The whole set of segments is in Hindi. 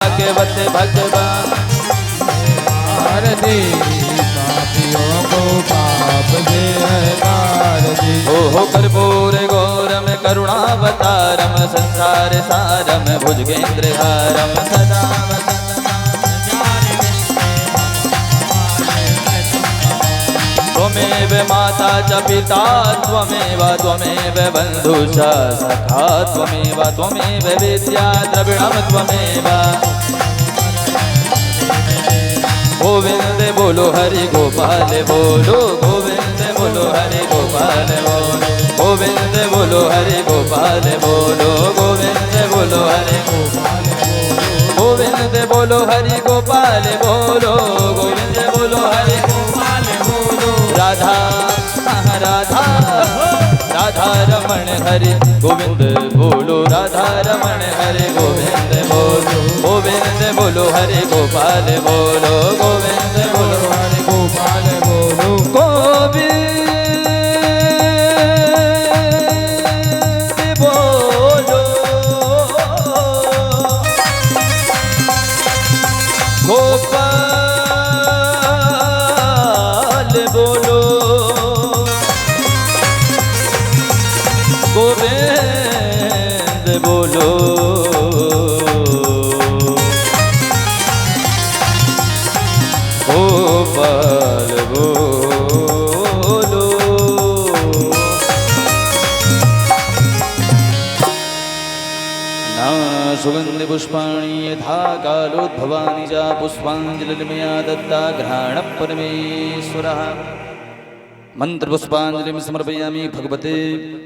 भागवत भगवान आरती पापियों को पाप से हटारती। हो कर्पूर गौरम करुणावतारम संसार सारम भुजगेंद्रहारम सदा त्वमेव माता च पिता त्वमेव बन्धुश्च सखा त्वमेव विद्या द्रविणं त्वमेव। गोविंद बोलो हरि गोपाल बोलो गोविंद बोलो हरि गोपाल बोलो गोविंद बोलो हरि गोपाल बोलो गोविंद बोलो हरि गोपाल गोविंद बोलो हरि गोपाल बोलो गोविंद बोलो हरि गोपाल बोलो। राधा राधा राधा रमण हरि गोविंद बोलो राधा रमण हरि गोविंद बोलो गोविंद बोलो हरि गोपाल बोलो गोविंद बोलो हरि गोपाल बोलो गोविंद बोलो गोपाल बोलो गोविंद बोलो गोपाल बोलो। नाना सुगंधि पुष्पाणि यथा कालोद्भवानि च पुष्पाञ्जलिर्मया दत्ता घ्राण परमेश्वरः। मंत्र पुष्पांजलि समर्पयामि भगवते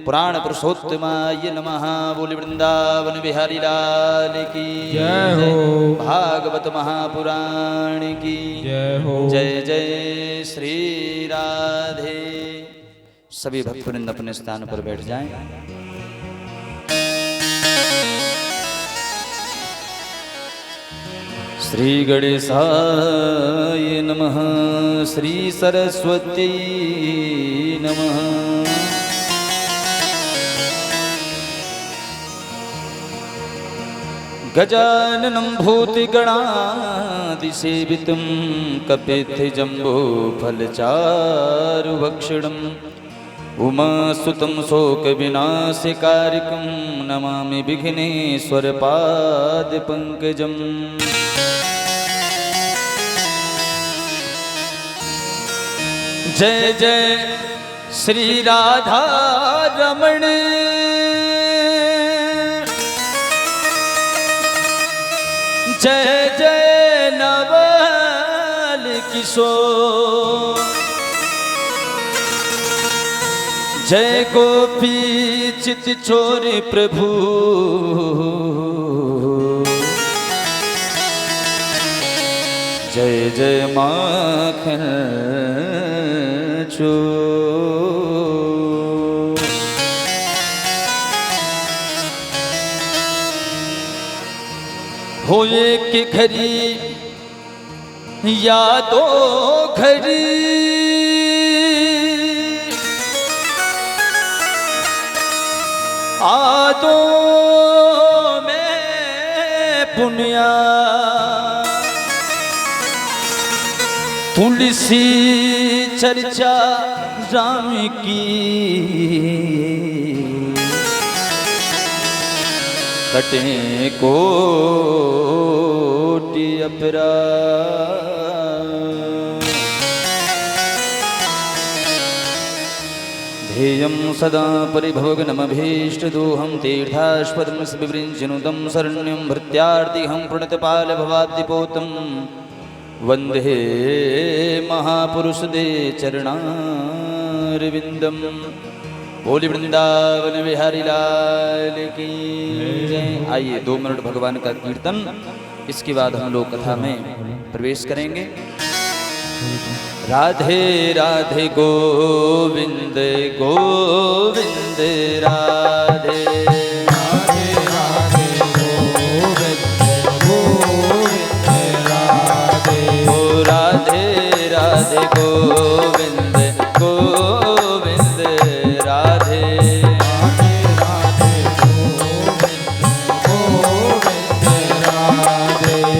पुराण पुरुषोत्तमाय नमः। बोले वृंदावन बिहारी लाल की जय हो। भागवत महापुराण की जय हो। जय जय श्री राधे। सभी भक्तवृंद अपने स्थान पर बैठ जाएं। श्री गणेशाय नमः श्री सरस्वती नमः। गजाननं भूतिगणादिसेवितं कपित्थजम्बूफलचारुभक्षणम् उमासुतं शोकविनाशकारिकं नमामि विघ्नेश्वरपादपङ्कजम्। जय जय श्री राधा रमण जय जय नवल किशोर जय गोपी चित चोर प्रभु जय जय माखन चोर। हो एक घड़ी या दो घड़ी आदो में पुण्या तुलसी चर्चा राम की कटे कोटि अपराध। ध्येयं सदा परिभवग्नमभीष्टदोहं तीर्थास्पदं विवृञ्जनुदं शरण्यं भृत्यार्तिहं प्रणतपालभवाब्धिपोतं वन्दे महापुरुषदे चरणारविन्दम्। बोली वृंदावन बिहारी लाल की जय। आइए 2 मिनट भगवान का कीर्तन, इसके बाद हम लोग कथा में प्रवेश करेंगे। राधे राधे गोविंद गोविंद राधे राधे राधे गोविंद गोविंद राधे। ओ राधे राधे गोविंद गोविंद राधे राधे राधे गोविंद गोविंद राधे।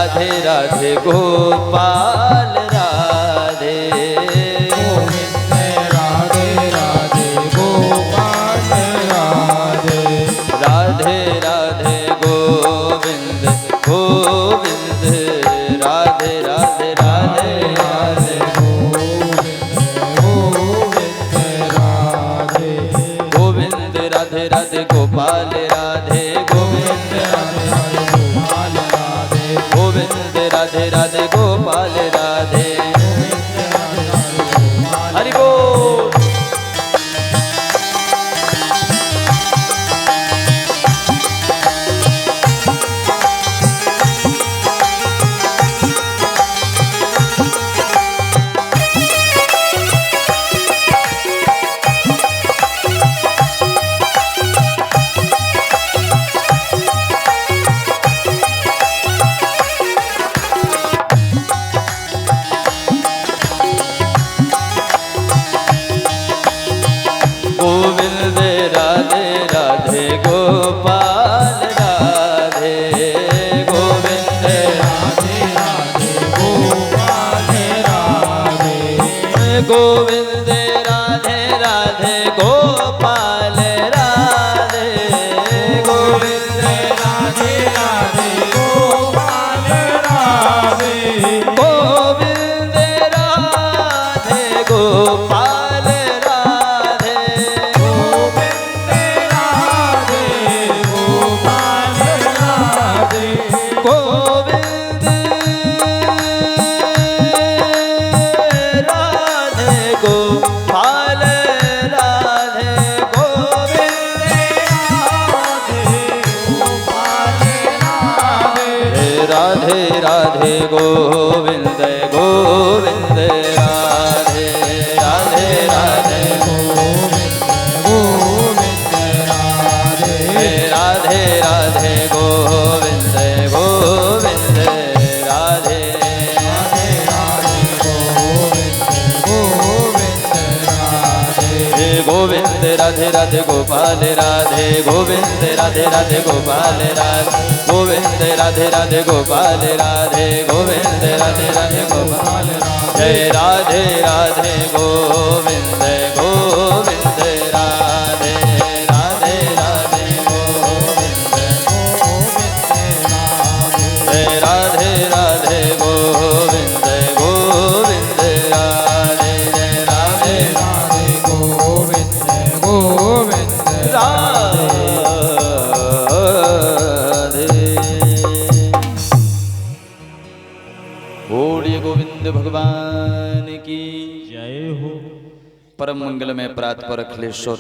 राधे राधे गोपाल राधे गोविंद राधे राधे गोपाल राधे राधे राधे गोविंद गोविंद राधे राधे राधे राधे गोविंद राधे राधे गोपाल राधे गोविंद गोविंद राधे राधे गोपाल राधे हरि बोल। गोविंद राधे राधे गोपाल राधे गोविंद राधे राधे गोपाल राधे गोविंद राधे राधे गोपाल राधे गोविंद राधे राधे गोपाल राधे गोविंद राधे गोपाल राधे गोविंद राधे गोपाल राधे गोविंद राधे गोपाल राधे गोविंद राधे राधे गोविंद गोविंद राधे राधे राधे गोविंद राधे राधे राधे गोविंद गोविंद राधे गोविंद राधे राधे गोपाल राधे गोविंद राधे राधे गोपाल राधे गोविंद राधे राधे गोपाल राधे गोविंद राधे राधे गोपाल जय राधे राधे गोविंद गोविंद राधे राधे राधे गोविंद जय राधे राधे गोविंद गोविंद राधे जय राधे गोविंद गोविंद राधे बोलिए गोविंद भगवान की जय हो। परम मंगलमय परात्पर अखिलेश्वर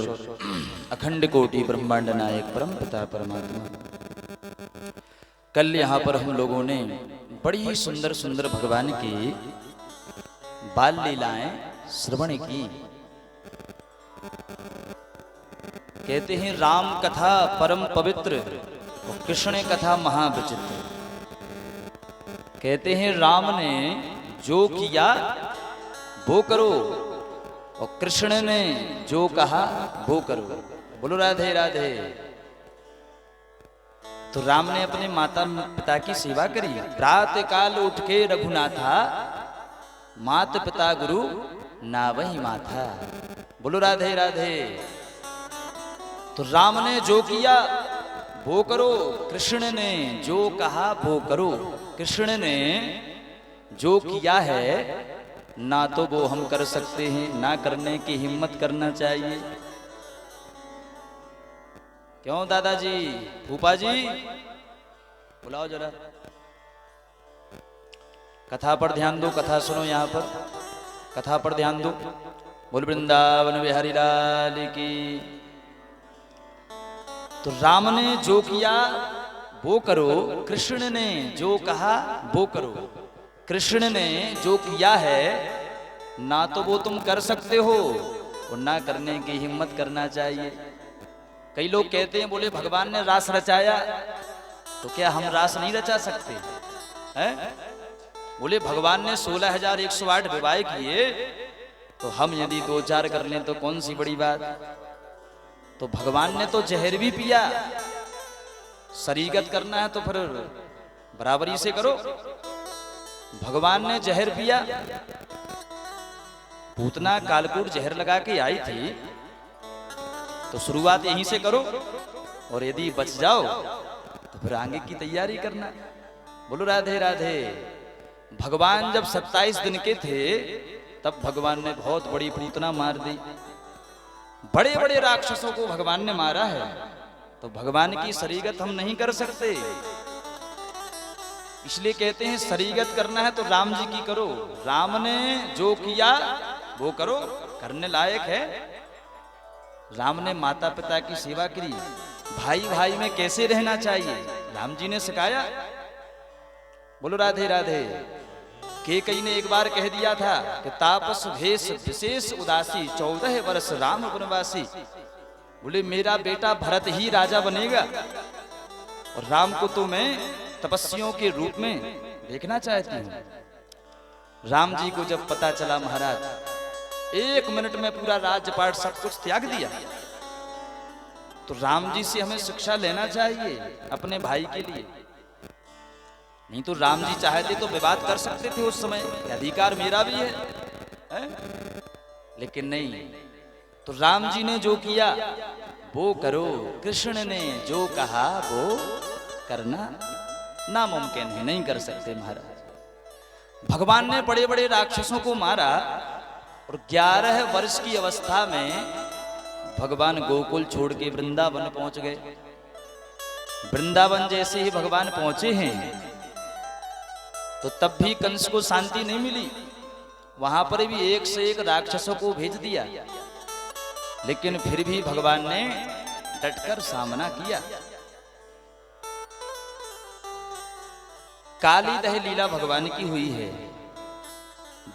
अखंड कोटि ब्रह्मांड नायक परम पिता परमात्मा। कल यहाँ पर हम लोगों ने बड़ी सुंदर सुंदर भगवान की बाल लीलाएं श्रवण की। कहते हैं राम कथा परम पवित्र और कृष्ण कथा महाविचित्र। कहते हैं राम ने जो किया वो करो और कृष्ण ने जो कहा वो करो। बोलो राधे राधे। तो राम ने अपने माता पिता की सेवा करी। प्रातः काल उठ के रघुनाथा मात पिता गुरु ना वही माथा। बोलो राधे राधे। तो राम ने जो किया वो करो, कृष्ण ने जो कहा वो करो। कृष्ण ने जो किया है ना तो वो हम कर सकते हैं, ना करने की हिम्मत करना चाहिए। क्यों दादाजी, फूफा जी बुलाओ जरा। कथा पर ध्यान दो, कथा सुनो। यहाँ पर कथा पर ध्यान दो। बोल वृंदावन बिहारी लाल की। तो राम ने जो किया वो करो, कृष्ण ने जो कहा वो करो। कृष्ण ने जो किया है ना तो वो तुम कर सकते हो और ना करने की हिम्मत करना चाहिए। कई लोग कहते हैं बोले भगवान ने रास रचाया तो क्या हम रास नहीं रचा सकते हैं? बोले भगवान ने 16,108 विवाह किए तो हम यदि 2-4 कर लें तो कौन सी बड़ी बात। तो भगवान ने तो जहर भी पिया। शरीगत करना है तो फिर बराबरी से करो। भगवान ने जहर पिया, पूतना कालकूट जहर लगा के आई थी, तो शुरुआत यहीं से करो और यदि बच जाओ तो फिर आगे की तैयारी करना। बोलो राधे राधे। भगवान जब 27 दिन के थे तब भगवान ने बहुत बड़ी पूतना मार दी, बड़े बड़े राक्षसों को भगवान ने मारा है। तो भगवान की शरीगत हम नहीं कर सकते, इसलिए कहते हैं शरीगत करना है तो राम जी की करो। राम ने जो किया वो करो, करने लायक है। राम ने माता पिता की सेवा करी, भाई भाई में कैसे रहना चाहिए राम जी ने सिखाया। बोलो राधे राधे। केकई ने एक बार कह दिया था कि तापस भेष विशेष उदासी 14 वर्ष राम वनवासी। बोले मेरा बेटा भरत ही राजा बनेगा और राम को तो मैं तपस्वियों के रूप में देखना चाहती हूँ। राम जी को जब पता चला महाराज, 1 मिनट में पूरा राज्यपाट सब कुछ त्याग दिया। तो राम जी से हमें शिक्षा लेना चाहिए अपने भाई के लिए। नहीं तो राम जी चाहते तो विवाद कर सकते थे उस समय, अधिकार मेरा भी है? लेकिन नहीं। तो राम जी ने जो किया वो करो, कृष्ण ने जो कहा वो करना नामुमकिन है, नहीं कर सकते महाराज। भगवान ने बड़े बड़े राक्षसों को मारा और 11 वर्ष की अवस्था में भगवान गोकुल छोड़ के वृंदावन पहुंच गए। वृंदावन जैसे ही भगवान पहुंचे हैं तो तब भी कंस को शांति नहीं मिली, वहां पर भी एक से एक राक्षसों को भेज दिया। लेकिन फिर भी भगवान ने डटकर सामना किया। काली दह लीला भगवान की हुई है।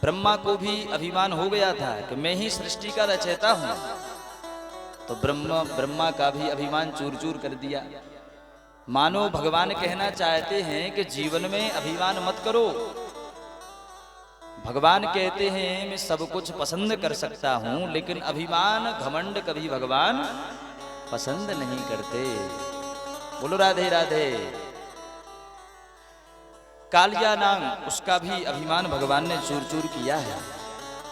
ब्रह्मा को भी अभिमान हो गया था कि मैं ही सृष्टि का रचयिता हूं, तो ब्रह्मा का भी अभिमान चूर चूर कर दिया। मानो भगवान कहना चाहते हैं कि जीवन में अभिमान मत करो। भगवान कहते हैं मैं सब कुछ पसंद कर सकता हूं, लेकिन अभिमान घमंड कभी भगवान पसंद नहीं करते। बोलो राधे राधे। कालिया नाम उसका भी अभिमान भगवान ने चूर चूर किया है।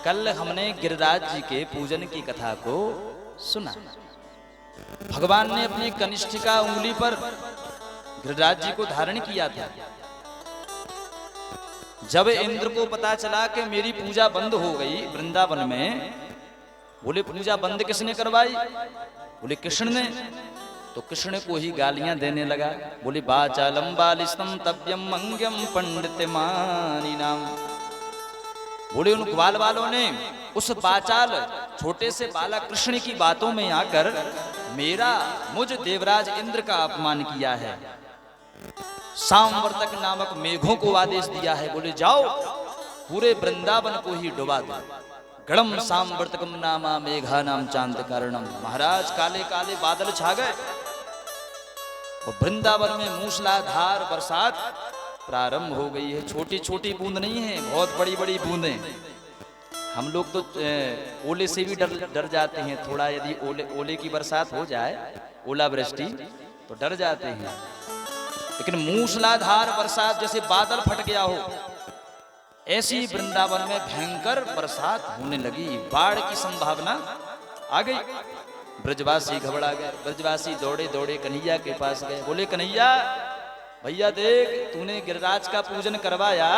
कल हमने गिरिराज जी के पूजन की कथा को सुना। भगवान ने अपनी कनिष्ठिका उंगली पर गिरिराज जी को धारण किया था। जब इंद्र को पता चला कि मेरी पूजा बंद हो गई वृंदावन में, बोले पूजा बंद किसने करवाई? बोले कृष्ण ने। तो कृष्ण को ही गालियां देने लगा। बोले बाचालम बालिस्तम तव्यम मंग्यम पंडित मानी नाम। बोले उन ग्वाल वालों ने उस बाचाल छोटे से बालक कृष्ण की बातों में आकर मुझ देवराज इंद्र का अपमान किया है। सांवर्तक नामक मेघों को आदेश दिया है, बोले जाओ पूरे वृंदावन को ही डुबा दो। गणम सांवर्तकम नामा मेघा नाम चांद कारणम। महाराज काले काले बादल छा गए और वृंदावन में मूसलाधार बरसात प्रारंभ हो गई है। छोटी छोटी बूंद नहीं है, बहुत बड़ी बड़ी बूंदें। हम लोग तो ओले से भी डर जाते हैं थोड़ा। यदि ओले की बरसात हो जाए, ओलावृष्टि, तो डर जाते हैं। लेकिन मूसलाधार बरसात जैसे बादल फट गया हो, ऐसी वृंदावन में भयंकर बरसात होने लगी। बाढ़ की संभावना आ गई। ब्रजवासी घबरा गए। ब्रजवासी दौड़े दौड़े कन्हैया के पास गए। बोले कन्हैया भैया देख, तूने गिरिराज का पूजन करवाया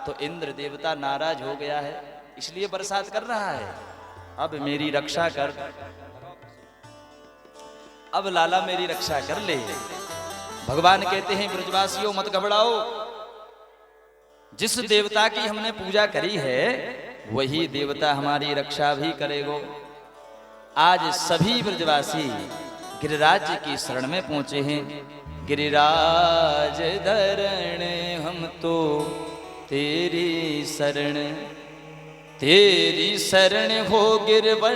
तो इंद्र देवता नाराज हो गया है, इसलिए बरसात कर रहा है। अब मेरी रक्षा कर, अब लाला मेरी रक्षा कर ले। भगवान कहते हैं ब्रजवासियों मत घबराओ, जिस देवता की हमने पूजा करी है वही देवता हमारी रक्षा भी करेगो। आज सभी ब्रजवासी गिरिराज की शरण में पहुंचे हैं। गिरिराज धरण हम तो तेरी शरण, तेरी शरण हो गिरवर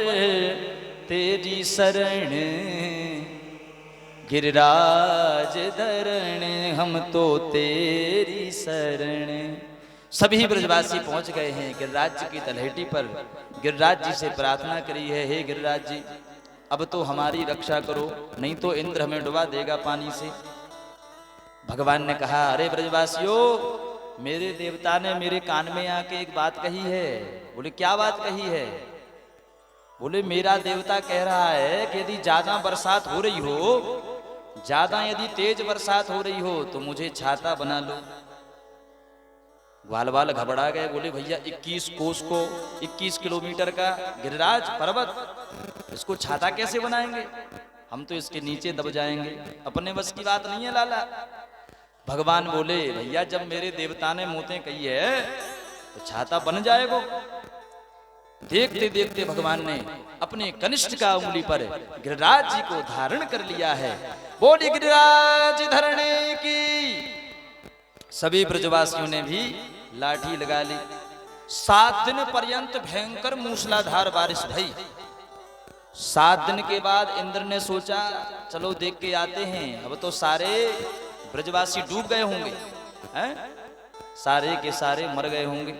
तेरी शरण। गिरिराज धरण हम तो तेरी शरण। सभी ब्रजवासी पहुंच गए हैं गिरिराज जी की तलहटी पर। गिरिराज जी से प्रार्थना करी है, हे गिरिराज जी अब तो हमारी रक्षा करो, नहीं तो इंद्र हमें डुबा देगा पानी से। भगवान ने कहा, अरे ब्रजवासियों, मेरे देवता ने मेरे कान में आके एक बात कही है। बोले क्या बात कही है? बोले मेरा देवता कह रहा है कि यदि ज्यादा बरसात हो रही हो, ज्यादा यदि तेज बरसात हो रही हो तो मुझे छाता बना लो। ग्वाल बाल घबरा गए, बोले भैया 21 कोस को 21 किलोमीटर का गिरिराज पर्वत, इसको छाता कैसे बनाएंगे? हम तो इसके नीचे दब जाएंगे, अपने बस की बात नहीं है लाला। भगवान बोले, भैया जब मेरे देवता ने मोते कही है तो छाता बन जाएगा। देखते देखते भगवान ने अपने कनिष्ठ का उंगली पर गिरिराज जी को धारण कर लिया है। बोली गिरिराज धरने की। सभी ब्रजवासियों ने भी लाठी लगा ली। 7 दिन पर्यंत भयंकर मूसलाधार बारिश भई। 7 दिन के बाद इंद्र ने सोचा चलो देख के आते हैं। अब तो सारे ब्रजवासी डूब गए होंगे, हैं? सारे के सारे मर गए होंगे।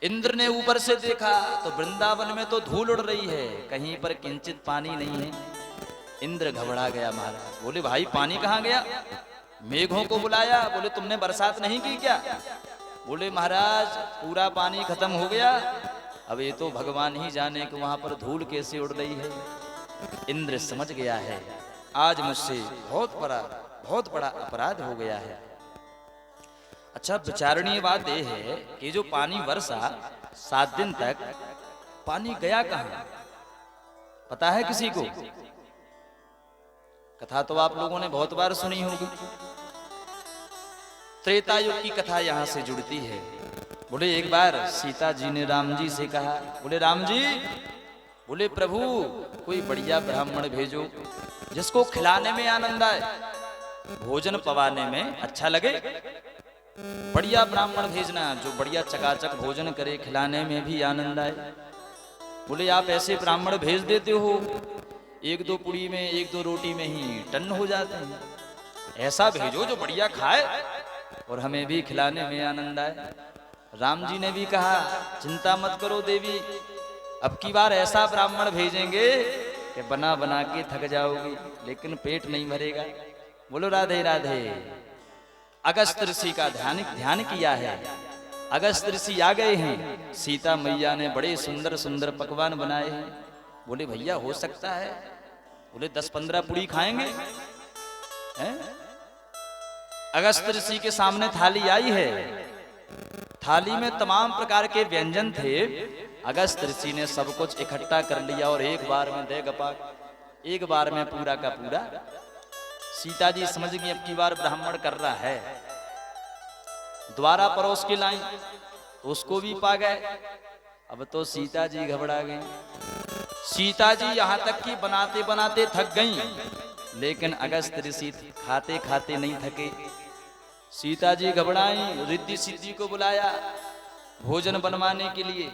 इंद्र ने ऊपर से देखा तो वृंदावन में तो धूल उड़ रही है, कहीं पर किंचित पानी नहीं है। इंद्र घबरा गया महाराज। बोले भाई पानी कहाँ गया? मेघों को बुलाया। बोले तुमने बरसात नहीं की क्या? बोले महाराज पूरा पानी खत्म हो गया। अब ये तो भगवान ही जाने कि वहां पर धूल कैसे उड़ रही है। इंद्र समझ गया है आज मुझसे बहुत बड़ा अपराध हो गया है। अच्छा, विचारणीय बात यह है कि जो पानी वर्षा 7 दिन तक, पानी गया कहां? पता है किसी को? कथा तो आप लोगों ने बहुत बार सुनी होगी। त्रेता युग की कथा यहां से जुड़ती है। बोले एक बार सीता जी ने राम जी से कहा, बोले राम जी, बोले प्रभु कोई बढ़िया ब्राह्मण भेजो जिसको खिलाने में आनंद आए, भोजन पवाने में अच्छा लगे। बढ़िया ब्राह्मण भेजना जो बढ़िया चकाचक भोजन करे, खिलाने में भी आनंद आए। बोले आप ऐसे ब्राह्मण भेज देते हो 1-2 पुड़ी में 1-2 रोटी में ही टन हो जाते हैं। ऐसा भेजो जो बढ़िया खाए और हमें भी खिलाने में आनंद आए। राम जी ने भी कहा चिंता मत करो देवी, अब की बार ऐसा ब्राह्मण भेजेंगे कि बना बना के थक जाओगी लेकिन पेट नहीं भरेगा। बोलो राधे राधे। अगस्त ऋषि का ध्यान किया है। अगस्त ऋषि आ गए हैं। सीता मैया ने बड़े सुंदर सुंदर पकवान बनाए हैं। बोले भैया हो सकता है? बोले 10-15 पुड़ी खाएंगे हैं? अगस्त ऋषि के सामने थाली आई है। थाली में तमाम प्रकार के व्यंजन थे। अगस्त ऋषि ने सब कुछ इकट्ठा कर लिया और एक बार में दे गपा, एक बार में पूरा का पूरा। सीता जी समझ गई अब की बार ब्राह्मण कर रहा है। द्वारा परोस के लाई तो उसको भी पा गए। अब तो सीता जी घबरा गई। सीता जी यहां तक कि बनाते बनाते थक गईं, लेकिन अगस्त ऋषि खाते खाते नहीं थके। सीता जी घबराई, रिद्धि सिद्धि को बुलाया भोजन बनवाने के लिए।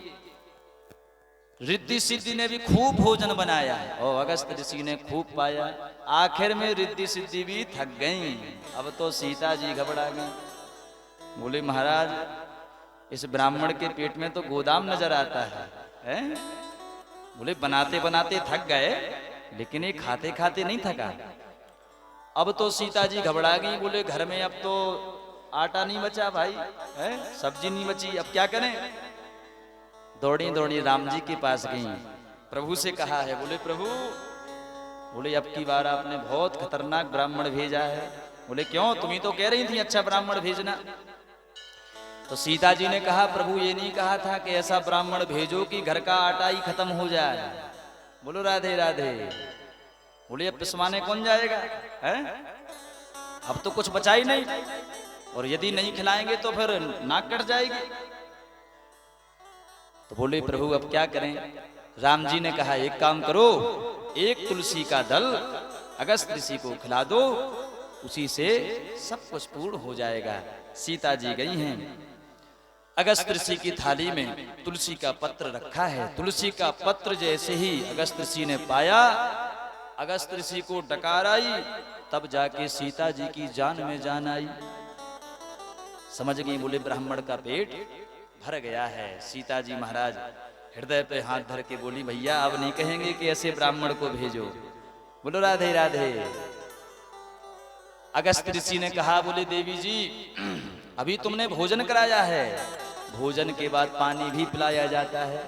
रिद्धि सिद्धि ने भी खूब भोजन बनाया और अगस्त ऋषि ने खूब पाया। आखिर में रिद्धि सिद्धि भी थक गईं। अब तो सीता जी घबरा गईं। बोले महाराज इस ब्राह्मण के पेट में तो गोदाम नजर आता है? बोले बनाते बनाते थक गए लेकिन ये खाते खाते नहीं थका। अब तो सीता जी घबरा गई। बोले घर में अब तो आटा नहीं बचा भाई, है सब्जी नहीं बची, अब क्या करें? दौड़ी दौड़ी राम जी के पास गई, प्रभु से कहा है। बोले प्रभु, बोले अब की बार आपने बहुत खतरनाक ब्राह्मण भेजा है। बोले क्यों? तुम ही तो कह रही थी अच्छा ब्राह्मण भेजना। तो सीता जी ने कहा प्रभु ये नहीं कहा था कि ऐसा ब्राह्मण भेजो कि घर का आटा ही खत्म हो जाए। बोलो राधे राधे। बोले अब पिसवाने कौन जाएगा है? अब तो कुछ बचा ही नहीं, और यदि नहीं खिलाएंगे तो फिर नाक कट जाएगी। तो बोले प्रभु अब क्या करें? राम जी ने कहा एक काम करो, एक तुलसी का दल अगस्त ऋषि को खिला दो, उसी से सब कुछ पूर्ण हो जाएगा। सीता जी गई हैं। अगस्त ऋषि की थाली में तुलसी का पत्र रखा है। तुलसी का पत्र जैसे ही अगस्त ऋषि ने पाया, अगस्त ऋषि को डकार आई, तब जाके सीता जी की जान में जान आई। समझ गई, बोले ब्राह्मण का पेट भर गया है। सीता जी महाराज हृदय पे हाथ धर के बोली भैया अब नहीं कहेंगे कि ऐसे ब्राह्मण को भेजो। बोलो राधे राधे। अगस्त ऋषि ने कहा, बोले देवी जी अभी तुमने भोजन कराया है, भोजन के बाद पानी भी पिलाया जाता है।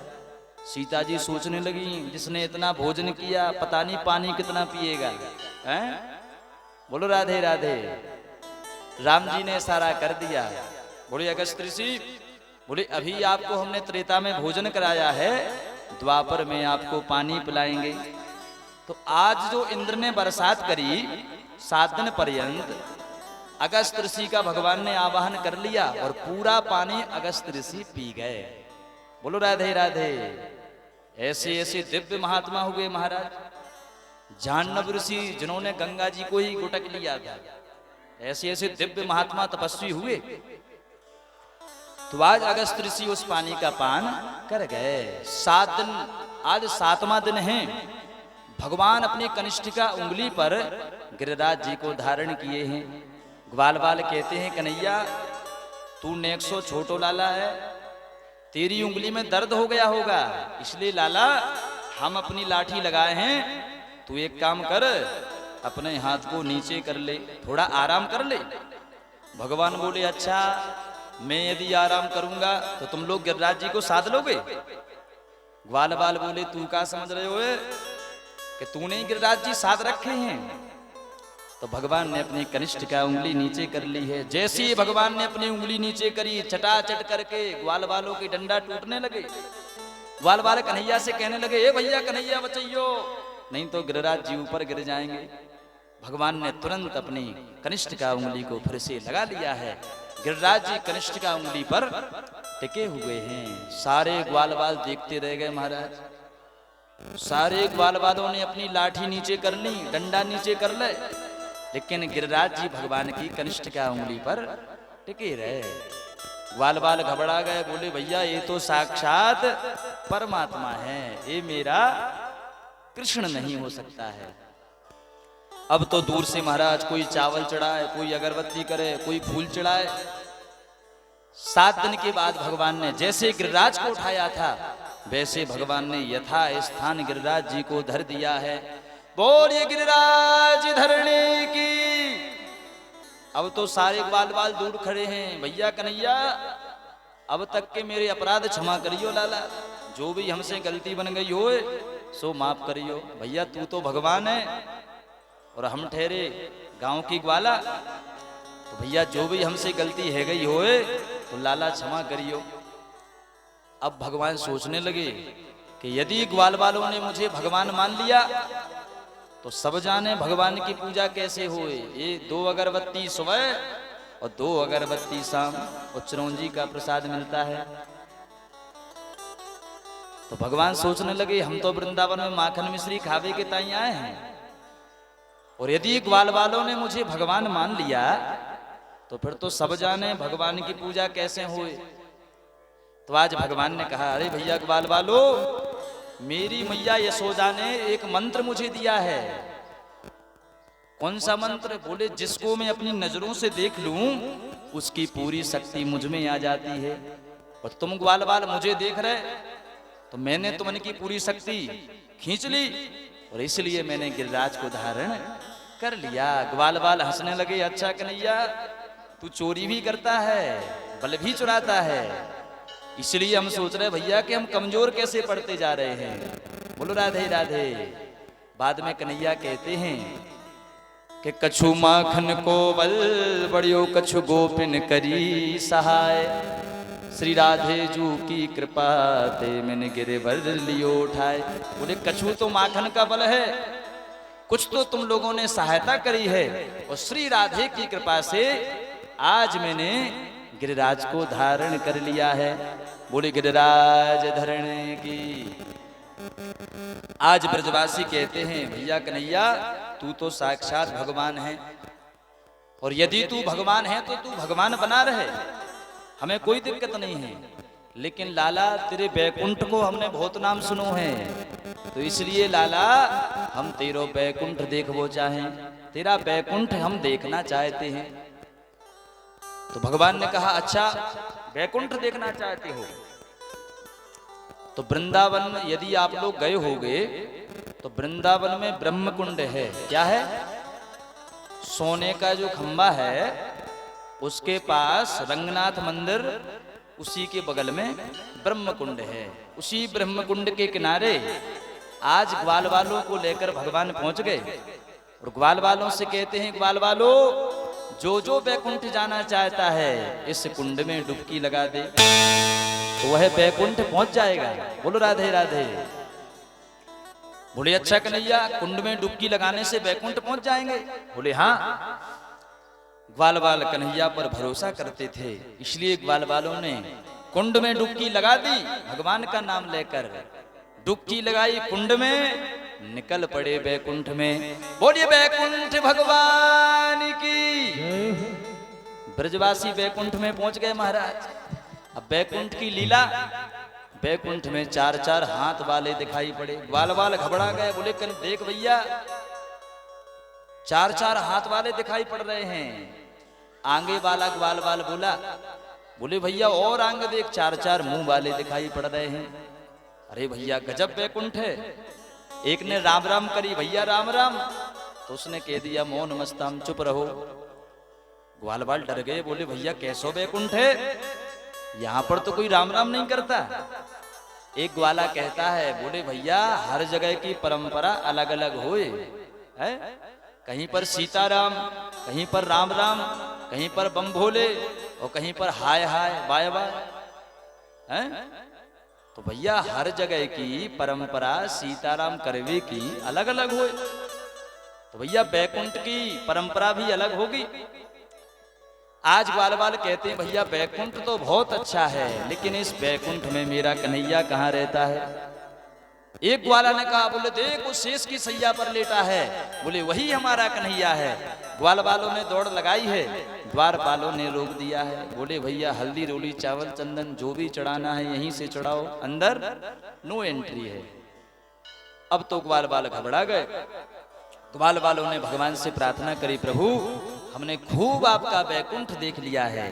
सीता जी सोचने लगी, जिसने इतना भोजन किया पता नहीं पानी कितना पिएगा, हैं? बोलो राधे राधे। राम जी ने इशारा कर दिया। बोले अगस्त ऋषि, बोले अभी आपको हमने त्रेता में भोजन कराया है, द्वापर में आपको पानी पिलाएंगे। तो आज जो इंद्र ने बरसात करी 7 दिन पर्यंत, अगस्त ऋषि का भगवान ने आवाहन कर लिया और पूरा पानी अगस्त ऋषि पी गए। बोलो राधे राधे। ऐसे ऐसे दिव्य महात्मा हुए महाराज। जाह्नव ऋषि जिन्होंने गंगा जी को ही गुटक लिया था, ऐसे ऐसे दिव्य महात्मा तपस्वी हुए। तो आज अगस्त ऋषि उस पानी का पान कर गए। 7 दिन, आज 7वां दिन है। भगवान अपनी कनिष्ठिका उंगली पर गिरिराज जी को धारण किए हैं। ग्वाल बाल कहते हैं, कन्हैया तू नेक सो छोटो लाला है, तेरी उंगली में दर्द हो गया होगा, इसलिए लाला हम अपनी लाठी लगाए हैं, तू एक काम कर, अपने हाथ को नीचे कर ले, थोड़ा आराम कर ले। भगवान बोले, अच्छा मैं यदि आराम करूंगा तो तुम लोग गिरिराज जी को साध लोगे? ग्वाल बाल बोले, तू क्या समझ रहे हो कि तूने गिरिराज जी साध रखे हैं? तो भगवान ने अपनी कनिष्ठ का उंगली नीचे कर ली है। जैसे ही भगवान ने अपनी उंगली नीचे करी, चटाचट करके ग्वाल बालों की डंडा टूटने लगे। ग्वाल बाल कन्हैया से कहने लगे, ए भैया कन्हैया बचैयो, नहीं तो गिरिराज जी ऊपर गिर जाएंगे। भगवान ने तुरंत अपनी कनिष्ठ का उंगली को फिर से लगा लिया है। गिरिराज जी कनिष्ठ का उंगली पर टिके हुए हैं। सारे ग्वाल बाल देखते रह गए महाराज। सारे ग्वाल बालों ने अपनी लाठी नीचे कर ली, डंडा नीचे कर ले, लेकिन गिरिराज जी भगवान की कनिष्ठ का उंगली पर टिके रहे। ग्वाल बाल घबरा गए, बोले भैया ये तो साक्षात परमात्मा है, ये मेरा कृष्ण नहीं हो सकता है। अब तो दूर से महाराज कोई चावल चढ़ाए, कोई अगरबत्ती करे, कोई फूल चढ़ाए। 7 दिन के बाद भगवान ने जैसे गिरिराज को उठाया था, वैसे भगवान ने यथा स्थान गिरिराज जी को धर दिया है। बोलिए गिरिराज धरने की। अब तो सारे ग्वाल बाल दूर खड़े हैं। भैया कन्हैया अब तक के मेरे अपराध क्षमा करियो लाला, जो भी हमसे गलती बन गई हो सो माफ करियो। भैया तू तो भगवान है और हम ठहरे गांव की ग्वाला, तो भैया जो भी हमसे गलती है गई हो तो लाला क्षमा करियो। अब भगवान सोचने लगे कि यदि ग्वाल बालों ने मुझे भगवान मान लिया तो सब जाने भगवान की पूजा कैसे होए। ये 2 अगरबत्ती सुबह और 2 अगरबत्ती शाम और चिरौंजी का प्रसाद मिलता है। तो भगवान सोचने लगे, हम तो वृंदावन में माखन मिश्री खावे के ताई आए हैं, और यदि ग्वाल बालों ने मुझे भगवान मान लिया तो फिर तो सब जाने भगवान की पूजा कैसे होए। तो आज भगवान ने कहा, अरे भैया ग्वाल बालो, मेरी मैया यशोदा ने एक मंत्र मुझे दिया है। कौन सा मंत्र? बोले जिसको मैं अपनी नजरों से देख लूं उसकी पूरी शक्ति मुझ में आ जाती है, और तुम ग्वाल बाल मुझे देख रहे तो मैंने तुमकी पूरी शक्ति खींच ली, और इसलिए मैंने गिरिराज को धारण कर लिया। ग्वाल बाल हंसने लगे, अच्छा कन्हैया तू चोरी भी करता है, बल भी चुराता है, इसलिए हम सोच रहे भैया कि हम कमजोर कैसे पड़ते जा रहे हैं। बोलो राधे राधे। बाद में कन्हैया कहते हैं कि कछु माखन को बल बड़ियो कछु गोपिन करी सहाय, श्री राधे जू की कृपा ते मैंने गिरिवर लियो उठाए। बोले कछु तो माखन का बल है, कुछ तो तुम लोगों ने सहायता करी है, और श्री राधे की कृपा से आज मैंने गिरिराज को धारण कर लिया है। बोले गिरिराज धरने की। आज ब्रजवासी कहते हैं, भैया कन्हैया तू तो साक्षात भगवान है, और यदि तू भगवान है तो तू भगवान बना रहे, हमें कोई दिक्कत नहीं है, लेकिन लाला तेरे बैकुंठ को हमने बहुत नाम सुनो है, तो इसलिए लाला हम तेरो बैकुंठ देखबो चाहें, तेरा बैकुंठ हम देखना चाहते हैं। तो भगवान ने कहा, अच्छा बैकुंठ देखना चाहते हो तो वृंदावन में यदि आप लोग गए होगे तो वृंदावन में ब्रह्म कुंड है। क्या है? सोने का जो खंबा है उसके पास रंगनाथ मंदिर, उसी के बगल में ब्रह्म कुंड है। उसी ब्रह्म कुंड के किनारे आज ग्वाल वालों को लेकर भगवान पहुंच गए और ग्वाल वालों से कहते हैं, ग्वाल वालों जो जो बैकुंठ जाना चाहता है इस कुंड में डुबकी लगा दे तो वह बैकुंठ पहुंच जाएगा। बोलो राधे राधे। बोले अच्छा कन्हैया, कुंड में डुबकी लगाने से बैकुंठ पहुंच जाएंगे? बोले हाँ। ग्वाल वाल कन्हैया पर भरोसा करते थे, इसलिए ग्वाल वालों ने कुंड में डुबकी लगा दी। भगवान का नाम लेकर डुबकी लगाई कुंड में, निकल पड़े बैकुंठ में। बोलिए बैकुंठ भगवान की। ब्रजवासी बैकुंठ में पहुंच गए महाराज। अब बैकुंठ की लीला, बैकुंठ में 4-4 हाथ वाले दिखाई पड़े। ग्वाल वाल घबरा गए, बोले कल देख भैया 4-4 हाथ वाले दिखाई पड़ रहे हैं। आगे वाला ग्वाल वाल बोला, बोले भैया और आगे देख 4-4 मुंह वाले दिखाई पड़ रहे हैं। अरे भैया गजब बैकुंठ है। एक ने राम राम करी, भैया राम राम, तो उसने कह दिया मौन मस्ताम चुप रहो। ग्वाल वाल डर गए, बोले भैया कैसो बैकुंठ है, यहां पर तो कोई राम राम नहीं करता। एक ग्वाला कहता है, बोले भैया हर जगह की परंपरा अलग अलग होए है, कहीं पर सीताराम, कहीं पर राम राम, कहीं पर बम भोले और कहीं पर हाय हाय बाय बाय है। तो भैया हर जगह की परंपरा सीताराम करवे की अलग अलग होए, तो भैया बैकुंठ की परंपरा भी अलग होगी। आज ग्वाल वाल कहते हैं भैया बैकुंठ तो बहुत अच्छा है, लेकिन इस बैकुंठ में मेरा कन्हैया कहाँ रहता है। एक ग्वाला ने कहा, बोले देखो शेष की सैया पर लेटा है, बोले वही हमारा कन्हैया है। ग्वाल वालों ने दौड़ लगाई है, द्वारपालों ने रोक दिया है। बोले भैया हल्दी रोली चावल चंदन जो भी चढ़ाना है यहीं से चढ़ाओ, अंदर नो एंट्री है। अब तो ग्वाल वाल घबरा गए। ग्वाल वालों ने भगवान से प्रार्थना करी, प्रभु हमने खूब आपका बैकुंठ देख लिया है,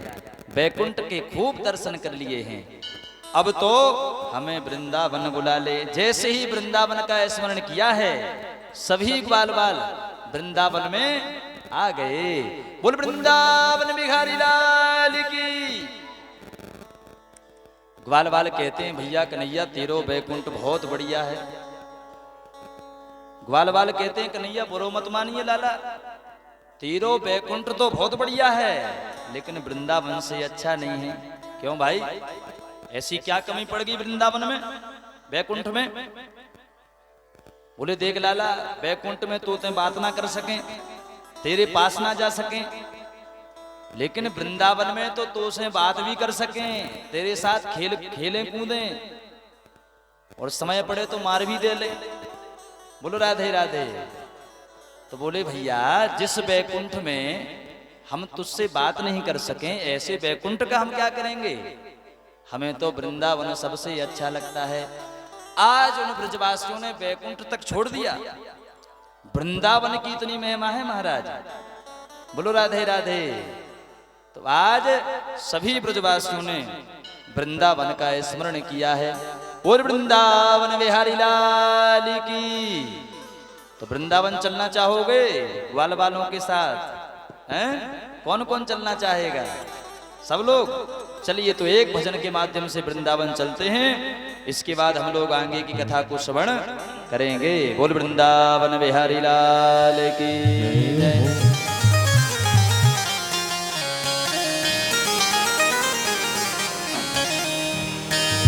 बैकुंठ के खूब दर्शन कर लिए हैं, अब तो हमें वृंदावन बुला ले। जैसे ही वृंदावन का स्मरण किया है सभी ग्वाल वाल वृंदावन में आ गए। बोल वृंदावन बिहारी लाल की। ग्वाल वाल कहते हैं भैया कन्हैया तेरो बैकुंठ बहुत बढ़िया है। ग्वाल वाल कहते हैं कन्हैया बुरो मत मानिए लाला, तेरो बैकुंठ तो बहुत बढ़िया है लेकिन वृंदावन से अच्छा नहीं है। क्यों भाई, ऐसी क्या कमी पड़ गई वृंदावन में, बैकुंठ में? बोले देख लाला, बैकुंठ में तो ते बात ना कर सकें, तेरे पास ना जा सकें, लेकिन वृंदावन में तो से बात भी कर सकें, तेरे साथ खेलें कूदें और समय पड़े तो मार भी दे ले। बोलो राधे राधे। तो बोले भैया जिस बैकुंठ में हम तुझसे बात नहीं कर सकें ऐसे बैकुंठ का हम क्या करेंगे, हमें तो वृंदावन सबसे अच्छा लगता है। आज उन ब्रजवासियों ने बैकुंठ तक छोड़ दिया। वृंदावन की इतनी महिमा है महाराज। बोलो राधे राधे। तो आज सभी ब्रजवासियों ने वृंदावन का स्मरण किया है। और वृंदावन बिहारी लाल की। तो वृंदावन चलना चाहोगे ग्वाल वालों के साथ हैं? कौन कौन चलना चाहेगा? सब लोग चलिए तो एक भजन के माध्यम से वृंदावन चलते हैं, इसके बाद हम लोग आगे की कथा को श्रवण करेंगे। बोल वृंदावन बिहारी लाल की जय।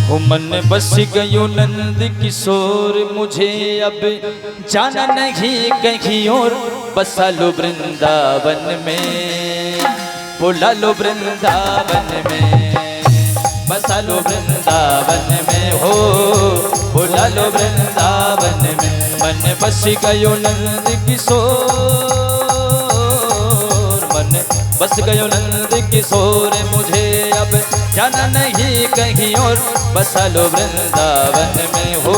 हो मन बस गयो नंद किशोर, मुझे अब जाना नहीं कहीं और, बसा लो वृंदावन में, बुला लो वृंदावन में, बसा लो वृंदावन में, हो बुला लो वृंदावन में। मन बस गयो नंद किशोर, मन बस गयो नंद किशोर, मुझे अब जाना नहीं कहीं और, बसा लो वृंदावन में, हो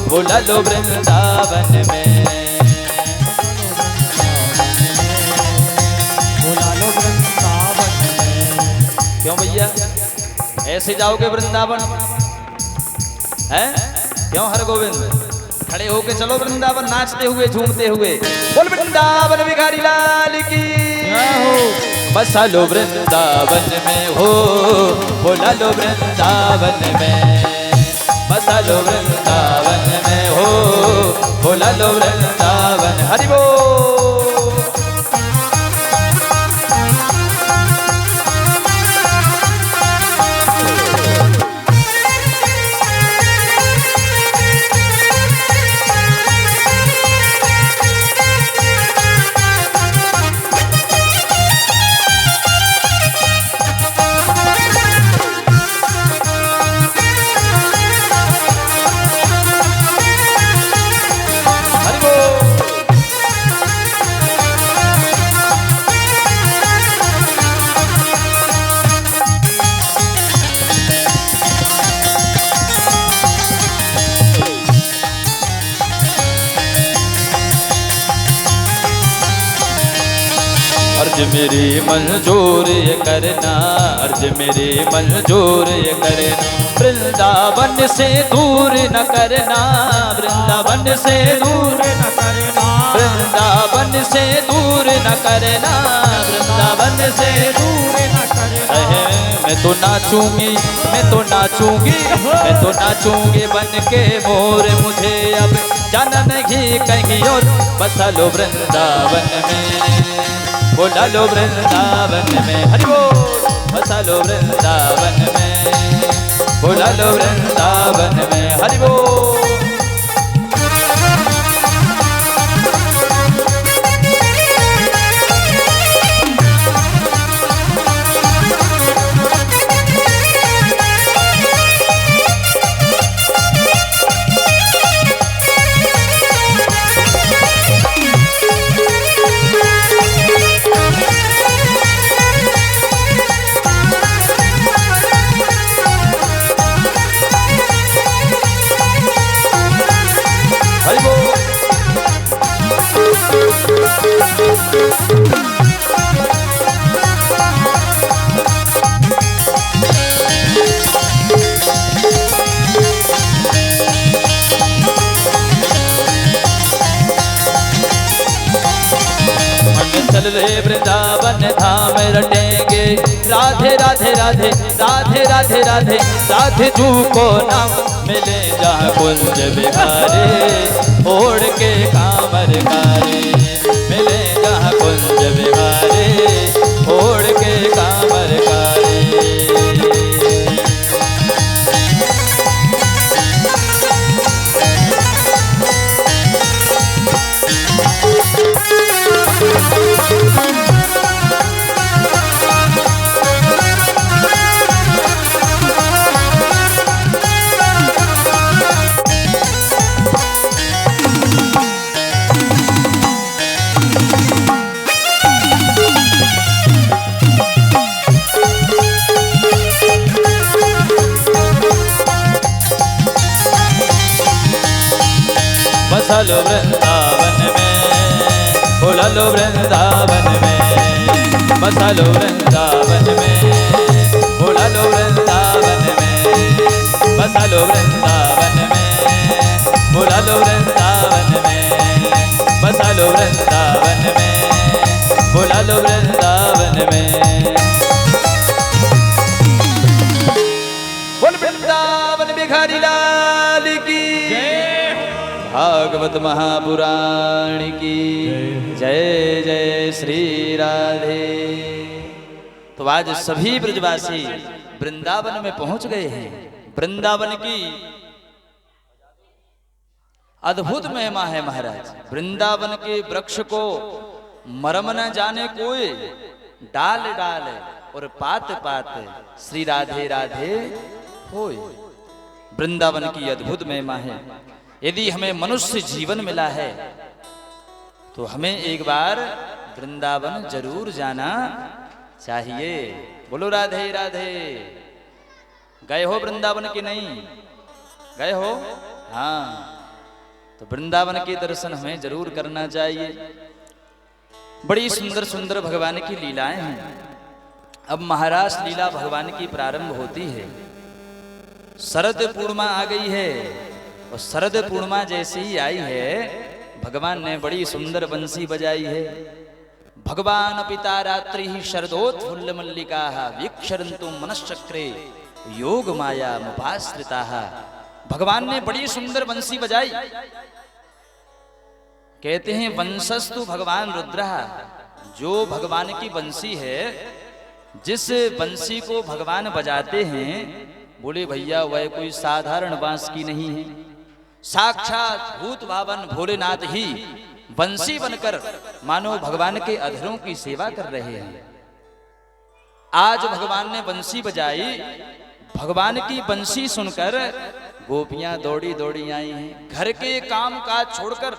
बुला लो वृंदावन में, बुला लो वृंदावन में। क्यों भैया ऐसे जाओगे वृंदावन हैं? क्यों हर गोविंद? खड़े होके चलो वृंदावन, नाचते हुए झूमते हुए। बोल वृंदावन बिहारी लाल की जय हो। बसा लो वृंदावन में हो, बोला लो वृंदावन में, बसा लो वृंदावन में हो, बोला लो वृंदावन। हरि बोल। अर्ज मेरी मंजूर ये करना, अर्ज मेरी मंजूर ये करना, वृंदावन से दूर न करना, वृंदावन से दूर न करना, वृंदावन से दूर न करना, वृंदावन से दूर न करना। मैं तो नाचूंगी, मैं तो नाचूंगी, मैं तो नाचूंगी बन के मोर, मुझे अब जाना नहीं कहीं और, बसा लो वृंदावन में, बोला लो वृंदावन में। हरि बोल। बसा लो वृंदावन में, बोला लो वृंदावन में। हरि बोल। चल रे वृंदावन धाम रटेंगे, राधे राधे राधे राधे राधे राधे राधे जू को नाम मिले, जहाँ कुंज बिहारे ओढ़ के कामर कारे, मिले जहाँ कुंज बिहारे ओढ़ के कामर कारे। बसा लो वृंदावन में, बोला लो वृंदावन में, बसा लो वृंदावन में, बोला लो वृंदावन में, बसा लो वृंदावन में, बोला लो वृंदावन में, बसा लो वृंदावन में, बोला लो वृंदावन में। बोल वृंदावन बिहारी लाल की भागवत महापुराण की जय जय श्री राधे। तो आज सभी ब्रजवासी वृंदावन में पहुंच गए हैं। वृंदावन की अद्भुत महिमा है महाराज। वृंदावन के वृक्ष को मरम न जाने कोई, डाल डाल और पात पात श्री राधे राधे होय। वृंदावन की अद्भुत महिमा है। यदि हमें मनुष्य जीवन मिला है तो हमें एक बार वृंदावन जरूर जाना चाहिए। बोलो राधे राधे। गए हो वृंदावन की नहीं गए हो? हाँ, तो वृंदावन के दर्शन हमें जरूर करना चाहिए। बड़ी सुंदर सुंदर भगवान की लीलाएं हैं। अब महाराज लीला भगवान की प्रारंभ होती है। शरद पूर्णिमा आ गई है और शरद पूर्णिमा जैसे ही आई है भगवान ने बड़ी सुंदर बंसी बजाई है। भगवान पिता रात्रि ही शरदोत्फुल्ल मल्लिका वीक्षरन्तु मनश्चक्रे योग माया मुपाश्रिता। भगवान ने बड़ी सुंदर बंसी बजाई। कहते हैं वंशस्तु भगवान रुद्र, जो भगवान की बंसी है, जिस बंसी को भगवान बजाते हैं, बोले भैया वह कोई साधारण बांसुरी नहीं है। साक्षात भूत भावन भोलेनाथ ही बंसी बनकर मानो भगवान के अधरों की सेवा कर रहे हैं। आज भगवान ने बंसी बजाई। भगवान की बंसी सुनकर गोपियां दौड़ी दौड़ी आई हैं। घर के काम काज छोड़कर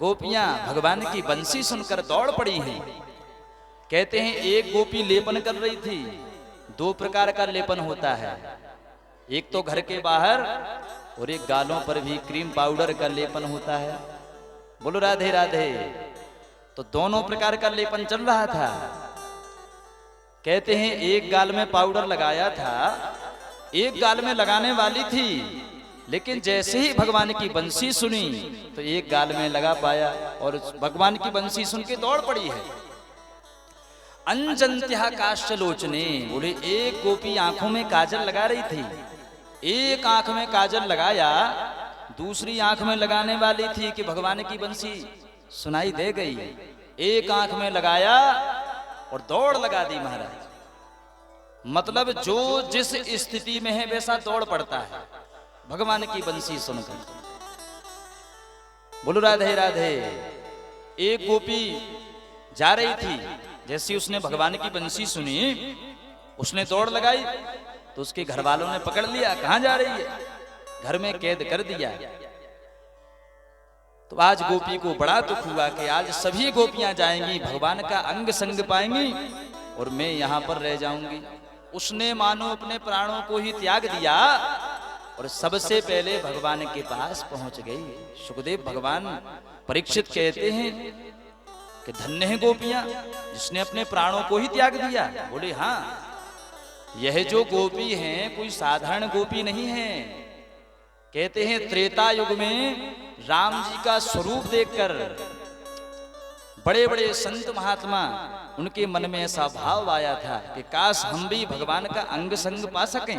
गोपियां भगवान की बंसी सुनकर दौड़ पड़ी हैं। कहते हैं एक गोपी लेपन कर रही थी। दो प्रकार का लेपन होता है, एक तो घर के बाहर और एक गालों पर भी क्रीम पाउडर का लेपन होता है। बोलो राधे राधे। तो दोनों प्रकार का लेपन चल रहा था। कहते हैं एक गाल में पाउडर लगाया था, एक गाल में लगाने वाली थी, लेकिन जैसे ही भगवान की बंसी सुनी तो एक गाल में लगा पाया और भगवान की बंसी सुन के दौड़ पड़ी है। अंजंत्या काश्चलोचने, बोले एक गोपी आंखों में काजल लगा रही थी। एक आंख में काजल लगाया, दूसरी आंख में लगाने वाली थी कि भगवान की बंसी सुनाई दे गई। एक आंख में लगाया और दौड़ लगा दी महाराज। मतलब जो जिस स्थिति में है वैसा दौड़ पड़ता है भगवान की बंसी सुनकर। बोलो राधे राधे। एक गोपी जा रही थी, जैसी उसने भगवान की बंसी सुनी उसने दौड़ लगाई तो उसके घर वालों ने पकड़ लिया, कहां जा रही है, घर में कैद कर दिया। तो आज गोपी को बड़ा दुख हुआ कि आज सभी गोपियां जाएंगी, भगवान का अंग संग पाएंगी और मैं यहां पर रह जाऊंगी। उसने मानो अपने प्राणों को ही त्याग दिया और सबसे पहले भगवान के पास पहुंच गई। सुखदेव भगवान परीक्षित कहते हैं कि धन्य है गोपियां जिसने अपने प्राणों को ही त्याग दिया। बोले हाँ, यह जो गोपी हैं कोई साधारण गोपी नहीं है। कहते हैं त्रेता युग में राम जी का स्वरूप देखकर बड़े बड़े संत महात्मा उनके मन में ऐसा भाव आया था कि काश हम भी भगवान का अंग संग पा सकें।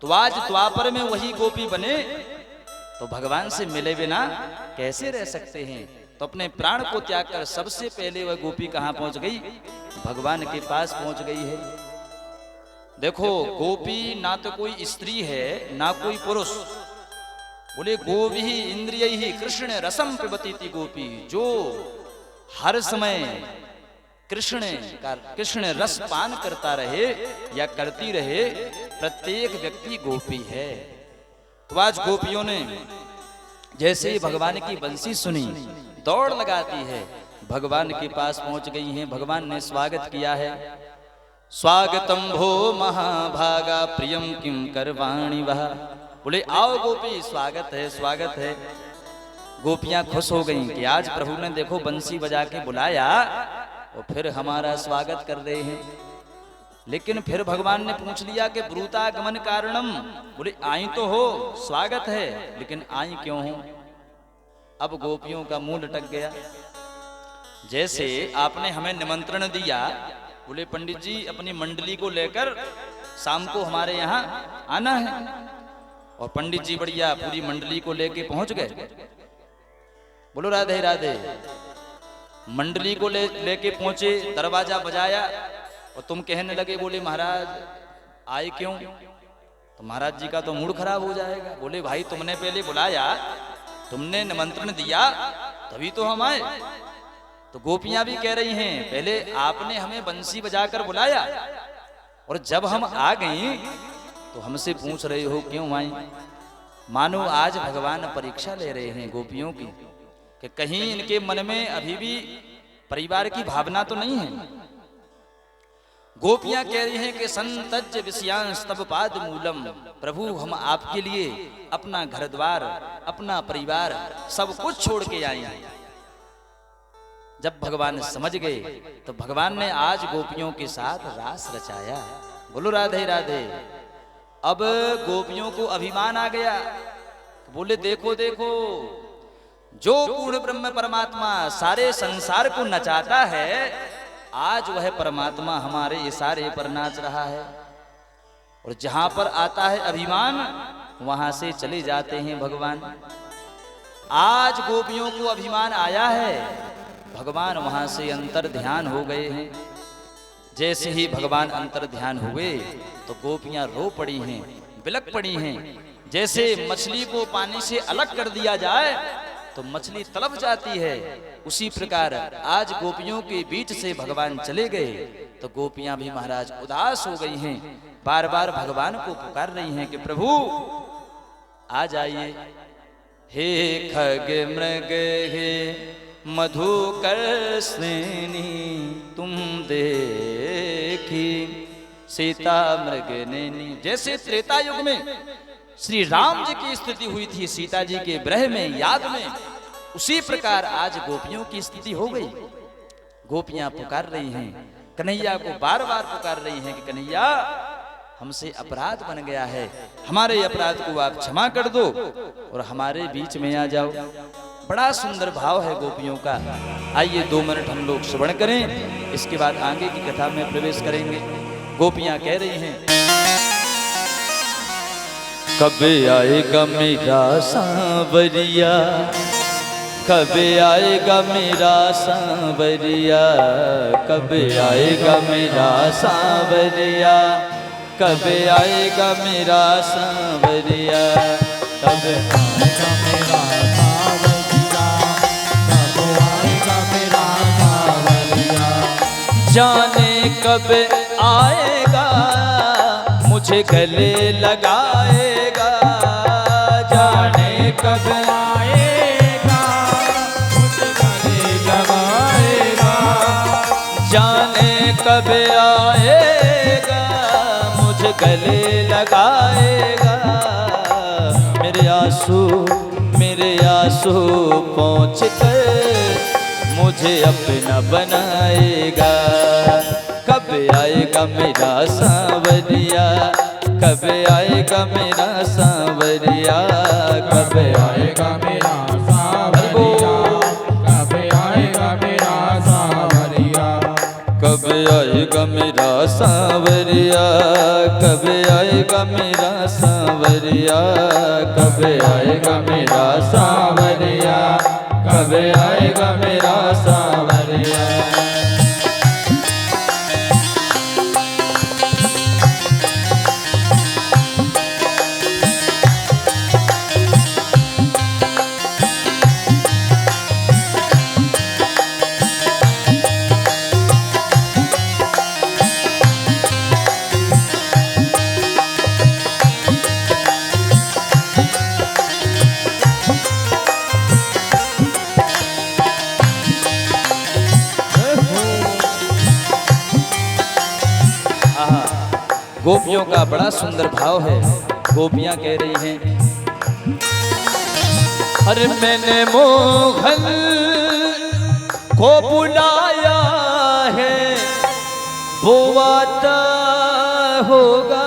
तो आज द्वापर में वही गोपी बने तो भगवान से मिले बिना कैसे रह सकते हैं। तो अपने प्राण को त्याग कर सबसे पहले वह गोपी कहां पहुंच गई, भगवान के पास पहुंच गई है। देखो गोपी ना तो कोई स्त्री है ना कोई पुरुष। बोले गोभी इंद्रिय ही कृष्ण रसम पिबती थी गोपी, जो हर समय कृष्ण रस पान करता रहे या करती रहे, प्रत्येक व्यक्ति गोपी है। तो आज गोपियों ने जैसे ही भगवान की बंसी सुनी दौड़ लगाती है, भगवान के पास पहुंच गई हैं। भगवान ने स्वागत किया है। स्वागतम भो महाभागा प्रियम किम करवाणी वह। बोले आओ गोपी, स्वागत है स्वागत है। गोपियां खुश हो गईं कि आज प्रभु ने देखो बंसी बजा के बुलाया और फिर हमारा स्वागत कर रहे हैं। लेकिन फिर भगवान ने पूछ लिया कि ब्रूतागमन कारणम। बोले आई तो हो, स्वागत है, लेकिन आई क्यों हो। अब गोपियों का मुंह लटक गया। जैसे आपने हमें निमंत्रण दिया, बोले पंडित जी अपनी मंडली को लेकर शाम को हमारे यहाँ आना है, और पंडित जी बढ़िया पूरी मंडली को लेके पहुंच गए। बोलो राधे राधे। मंडली को लेके पहुंचे, दरवाजा बजाया और तुम कहने लगे, बोले महाराज आए क्यों। तो महाराज जी का तो मूड खराब हो जाएगा। बोले भाई तुमने पहले बुलाया, तुमने निमंत्रण दिया तभी तो हम आए। तो गोपियां भी कह रही हैं पहले आपने हमें बंसी बजाकर बुलाया और जब हम आ गई तो हमसे पूछ रहे हो क्यों आई। मानो आज भगवान परीक्षा ले रहे हैं गोपियों की कि कहीं इनके मन में अभी भी परिवार की भावना तो नहीं है। गोपियां कह रही हैं कि संतज विषयांश तब पाद मूलम। प्रभु हम आपके लिए अपना घर द्वार अपना परिवार सब कुछ छोड़ के आए हैं। जब भगवान समझ गए तो भगवान ने आज गोपियों के साथ रास रचाया। बोलो राधे राधे। अब गोपियों को अभिमान आ गया। बोले देखो देखो जो पूर्ण ब्रह्म परमात्मा सारे संसार को नचाता है, आज वह परमात्मा हमारे इशारे पर नाच रहा है। और जहां पर आता है अभिमान, वहां से चले जाते हैं भगवान। आज गोपियों को अभिमान आया है, भगवान वहां से अंतर ध्यान हो गए हैं। जैसे ही भगवान अंतर ध्यान हुए तो गोपियां रो पड़ी हैं, बिलक पड़ी हैं। जैसे मछली को पानी से अलग कर दिया जाए तो मछली तड़प जाती है, उसी प्रकार आज गोपियों के बीच से भगवान चले गए तो गोपियां भी महाराज उदास हो गई हैं। बार बार भगवान को पुकार रही हैं कि प्रभु आ जाइए। हे खग मृग हे मधुकर श्रेणी, तुम देखी सीता मृग नैनी। जैसे त्रेता युग में श्री राम जी की स्थिति हुई थी सीता जी के विरह में, याद में, उसी प्रकार आज गोपियों की स्थिति हो गई। गोपियां पुकार रही हैं कन्हैया को, बार बार पुकार रही हैं कि कन्हैया हमसे अपराध बन गया है, हमारे अपराध को आप क्षमा कर दो और हमारे बीच में आ जाओ। बड़ा सुंदर भाव है गोपियों का। आइए 2 मिनट हम लोग श्रवण करें, इसके बाद आगे की कथा में प्रवेश करेंगे। गोपियां कह रही हैं, कब आएगा मेरा सांवरिया, कब आएगा मेरा सांवरिया, कब आएगा मेरा सांवरिया, कब आएगा मेरा सांवरिया, कब आएगा मेरा सांवरिया, कब आएगा मेरा सांवरिया। जाने कब आएगा मुझे गले लगाएगा, जाने कब आएगा मुझे गले लगाएगा, जाने कब आएगा मुझे गले लगाएगा। मेरे आंसू पहुँच कर मुझे अपना बनाएगा। कब आएगा मेरा सांवरिया, कब आएगा मेरा सांवरिया, कब आएगा मेरा सांवरिया, कब आएगा मेरा सांवरिया, कब आएगा मेरा सांवरिया, कब आएगा मेरा सांवरिया, कब आएगा मेरा सांवरिया, कब आएगा मेरा सांवरिया। गोपियों का बड़ा सुंदर भाव है। गोपियां कह रही हैं, अरे मैंने मोहन को बुलाया है, वो आता होगा।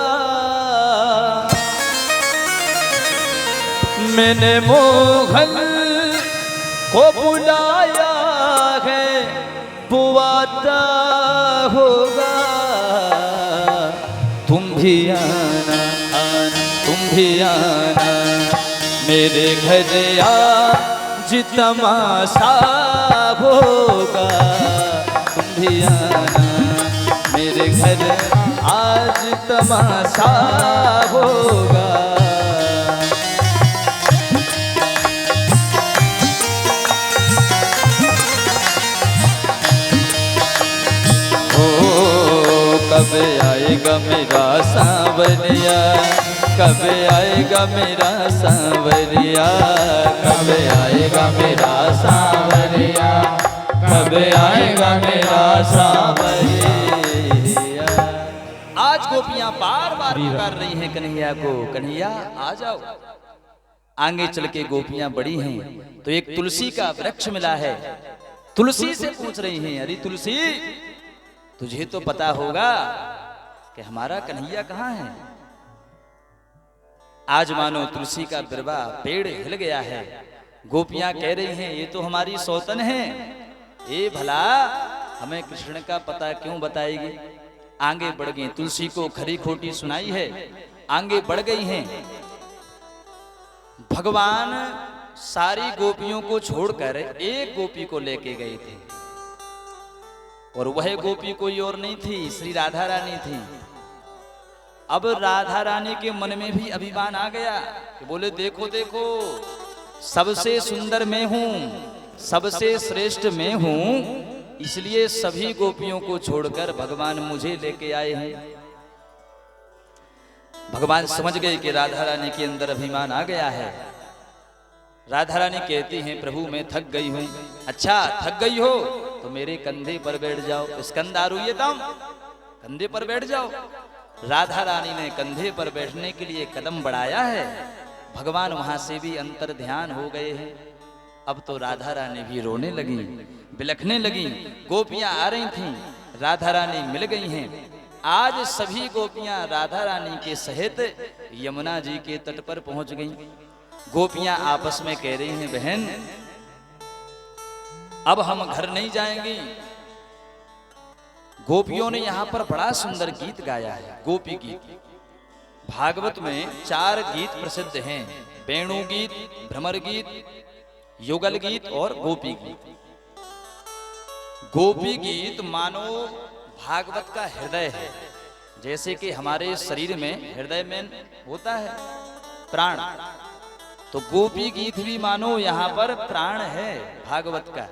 मैंने मोहन को बुलाया है, वो आता होगा। तुम भी आना आना, तुम भी आना मेरे घर आज तमाशा होगा। तुम भी आना मेरे घर आज तमाशा होगा। कब आएगा मेरा सांवरिया, कब आएगा मेरा सांवरिया, कब आएगा मेरा सांवरिया, कब आएगा मेरा सांवरिया। आज गोपियां बार बार पुकार रही हैं कन्हैया को, कन्हैया आ जाओ। आगे चल के गोपियां बड़ी हैं तो एक तुलसी का वृक्ष मिला है। तुलसी से पूछ रही हैं, अरे तुलसी तुझे तो पता होगा कि हमारा कन्हैया कहाँ है। आज मानो तुलसी का बिरवा पेड़ हिल गया है। गोपियां कह रही हैं ये तो हमारी सौतन है, ये भला हमें कृष्ण का पता क्यों बताएगी। आगे बढ़ गई, तुलसी को खरी खोटी सुनाई है, आगे बढ़ गई हैं। भगवान सारी गोपियों को छोड़कर एक गोपी को लेके गए थे, और वह गोपी कोई और नहीं थी, श्री राधा रानी थी। अब राधा रानी के मन में भी अभिमान आ गया कि बोले देखो देखो, सबसे सुंदर मैं हूं, सबसे श्रेष्ठ मैं हूं, इसलिए सभी गोपियों को छोड़कर भगवान मुझे लेके आए हैं। भगवान समझ गए कि राधा रानी के अंदर अभिमान आ गया है। राधा रानी कहती हैं प्रभु मैं थक गई हूं। अच्छा थक गई हो तो मेरे कंधे पर बैठ जाओ, स्कंदारूयतम, कंधे पर बैठ जाओ। राधा रानी ने कंधे पर बैठने के लिए कदम बढ़ाया है, भगवान वहां से भी अंतर ध्यान हो गए हैं। अब तो राधा रानी भी रोने लगी, बिलखने लगी। गोपियां आ रही थीं, राधा रानी मिल गई हैं। आज सभी गोपियां राधा रानी के सहित यमुना जी के तट पर पहुंच गईं। गोपियां आपस में कह रही हैं बहन अब हम घर नहीं जाएंगी। गोपियों ने यहाँ पर बड़ा सुंदर गीत गाया है, गोपी गीत। भागवत में 4 गीत प्रसिद्ध हैं, वेणु गीत, भ्रमर गीत, युगल गीत और गोपी गीत। गोपी गीत मानो भागवत का हृदय है, जैसे कि हमारे शरीर में हृदय में होता है प्राण, तो गोपी गीत भी मानो यहाँ पर प्राण है भागवत का।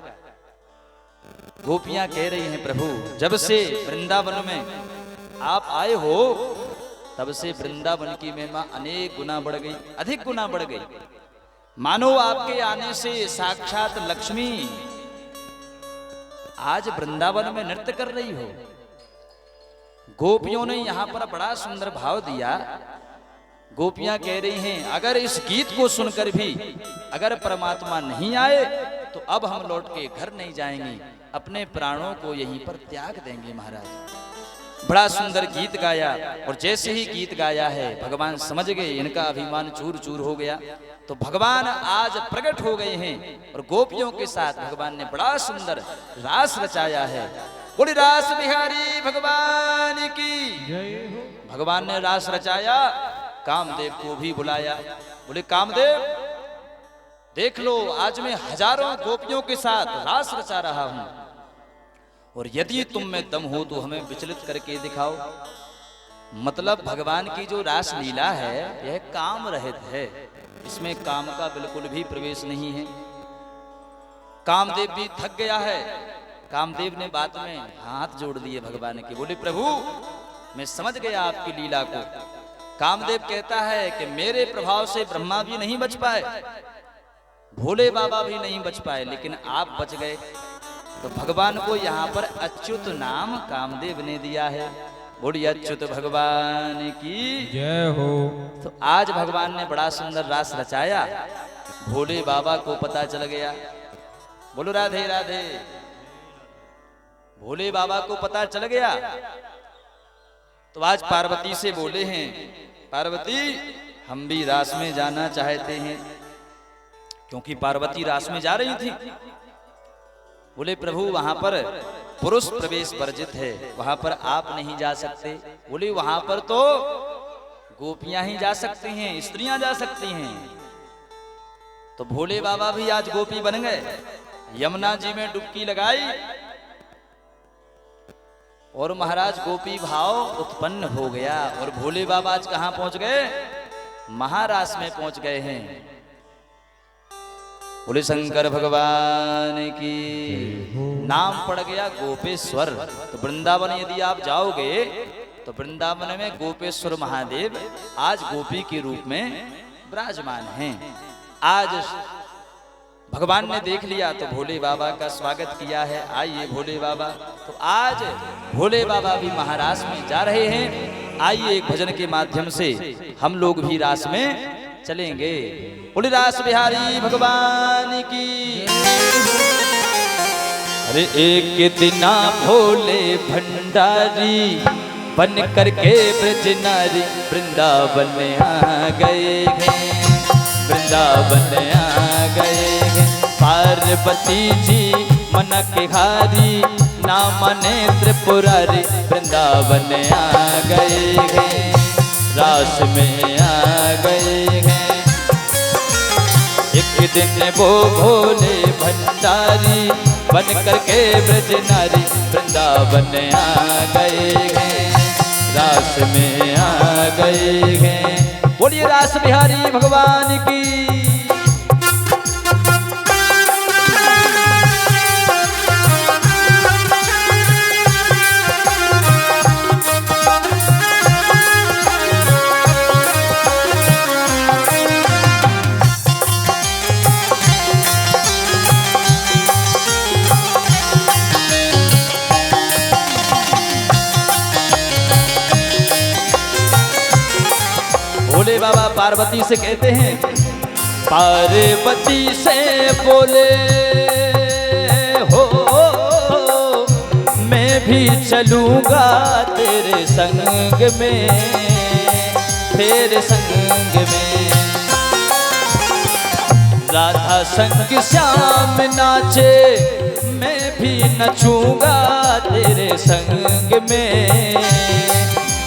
गोपियां कह रही हैं प्रभु जब से वृंदावन में आप आए हो तब से वृंदावन की महिमा अनेक गुना बढ़ गई, अधिक गुना बढ़ गई। मानो आपके आने से साक्षात लक्ष्मी आज वृंदावन में नृत्य कर रही हो। गोपियों ने यहाँ पर बड़ा सुंदर भाव दिया। गोपियां कह रही हैं अगर इस गीत को सुनकर भी अगर परमात्मा नहीं आए तो अब हम लौट के घर नहीं जाएंगे, अपने प्राणों को यहीं पर त्याग देंगे महाराज। बड़ा सुंदर गीत गाया, और जैसे ही गीत गाया है भगवान समझ गए इनका अभिमान चूर चूर हो गया। तो भगवान आज प्रकट हो गए हैं और गोपियों के साथ भगवान ने बड़ा सुंदर रास रचाया है। बोले रास बिहारी भगवान की जय हो। भगवान ने रास रचाया, कामदेव को भी बुलाया। बोले कामदेव देख लो आज मैं हजारों गोपियों के साथ रास रचा रहा हूं, और यदि तुम में दम हो तो हमें विचलित करके दिखाओ। मतलब भगवान की जो रास लीला है यह काम रहित है, इसमें काम का बिल्कुल भी प्रवेश नहीं है। कामदेव भी थक गया है। कामदेव ने बात में हाथ जोड़ दिए भगवान के, बोले प्रभु मैं समझ गया आपकी लीला को। कामदेव कहता है कि मेरे प्रभाव से ब्रह्मा भी नहीं बच पाए, भोले बाबा भी नहीं बच पाए, लेकिन आप बच गए। तो भगवान को यहाँ पर अच्युत नाम कामदेव ने दिया है। बोलिए अच्युत भगवान की जय हो। तो आज भगवान ने बड़ा सुंदर रास रचाया, भोले बाबा को पता चल गया। बोलो राधे राधे। भोले बाबा को पता चल गया तो आज पार्वती से बोले हैं पार्वती हम भी रास में जाना चाहते हैं, क्योंकि पार्वती रास में जा रही थी। बोले प्रभु वहां पर पुरुष प्रवेश वर्जित है, वहां पर आप नहीं जा सकते। बोले वहां पर तो गोपियां ही जा सकती हैं, स्त्रियां जा सकती हैं। तो भोले बाबा भी आज गोपी बन गए, यमुना जी में डुबकी लगाई और महाराज गोपी भाव उत्पन्न हो गया। और भोले बाबा आज कहां पहुंच गए? महारास में पहुंच गए हैं। बोले शंकर भगवान की नाम पड़ गया गोपेश्वर। तो वृंदावन यदि आप जाओगे तो वृंदावन में गोपेश्वर महादेव आज गोपी के रूप में विराजमान हैं। आज भगवान ने देख लिया तो भोले बाबा का स्वागत किया है, आइए भोले बाबा। तो आज भोले बाबा भी महारास में जा रहे हैं। आइए एक भजन के माध्यम से हम लोग भी रास में चलेंगे। बोले रास बिहारी भगवान की। अरे एक दिना भोले भंडारी बन करके ब्रज नारी वृंदावन आ गए हैं, वृंदावन आ गए। पार्वती जी मन के हारी, ना मने त्रिपुरारी वृंदावन आ गए हैं, रास में आ गए हैं। एक दिन वो भोले भंडारी बन करके ब्रज नारी वृंदावन आ गए हैं, रास में आ गए हैं। बोलिए रास बिहारी भगवान की। भोले बाबा पार्वती से कहते हैं, पार्वती से बोले हो मैं भी चलूंगा तेरे संग में, तेरे संग में। राधा संग श्याम नाचे मैं भी नचूंगा तेरे संग में,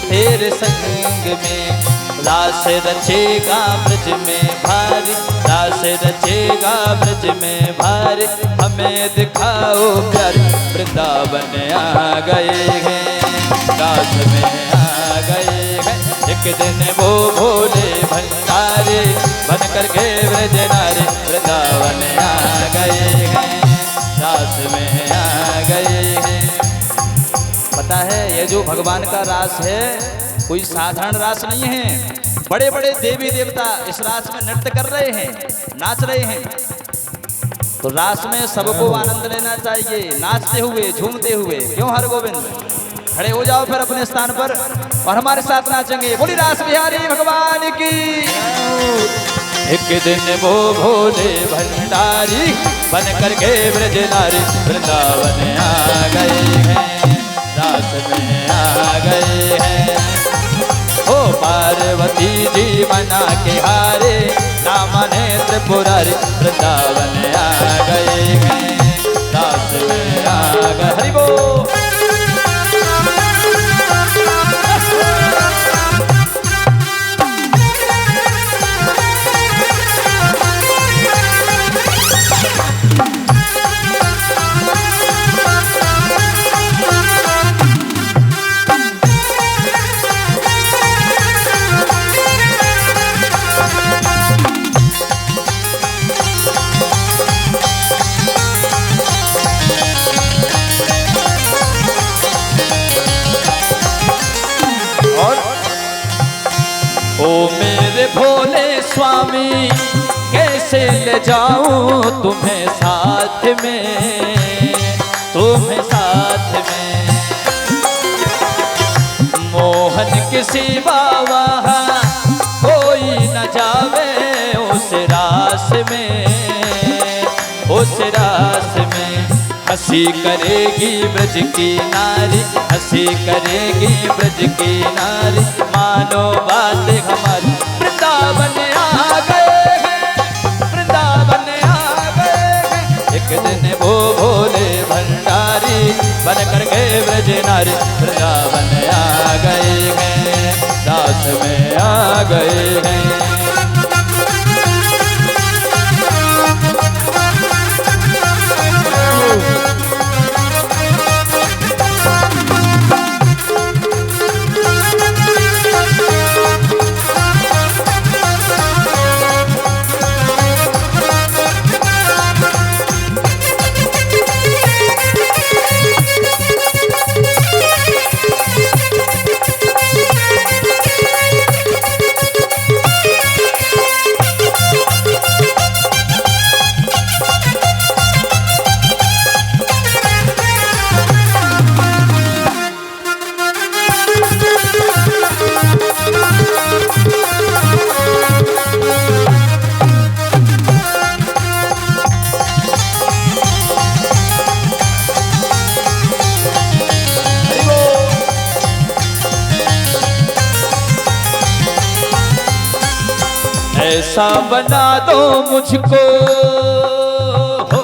तेरे संग में। रास रचेगा ब्रज में भारी, रास रचेगा ब्रज में भारी, हमें दिखाओ प्यार वृंदावन आ गए हैं, रास में आ गए हैं। एक दिन वो भोले भंडारी बन करके ब्रज नारी वृंदावन आ गए हैं, रास में आ गए हैं। पता है ये जो भगवान का रास है कोई साधारण रास नहीं है। बड़े बड़े देवी देवता इस रास में नृत्य कर रहे हैं, नाच रहे हैं। तो रास में सबको आनंद लेना चाहिए, नाचते हुए झूमते हुए। क्यों हर गोविंद? खड़े हो जाओ फिर अपने स्थान पर और हमारे साथ नाचेंगे। बोली रास बिहारी भगवान की। एक दिन वो भोले भंडारी बन करके ब्रज नारी वृंदावन आ गए हैं, रास में आ गए हैं। ओ पार्वती जी मना के हारे, राम ने त्रिपुरारी वृंदावन आ गए हैं, रास में आ गए। हरि बोल। ओ मेरे भोले स्वामी कैसे ले जाऊं तुम्हें साथ में, तुम्हें साथ में। मोहन के सिवा वहाँ कोई न जावे उस रास में, उस रास में। हंसी करेगी ब्रज की नारी, हंसी करेगी ब्रज की नारी, मानो बात हमारी वृंदावन आ गए हैं, वृंदावन आ गए हैं। एक दिन वो भोले भंडारी बन कर के ब्रज नारी वृंदावन आ गए हैं, दास में आ गए हैं। ऐसा बना दो मुझको हो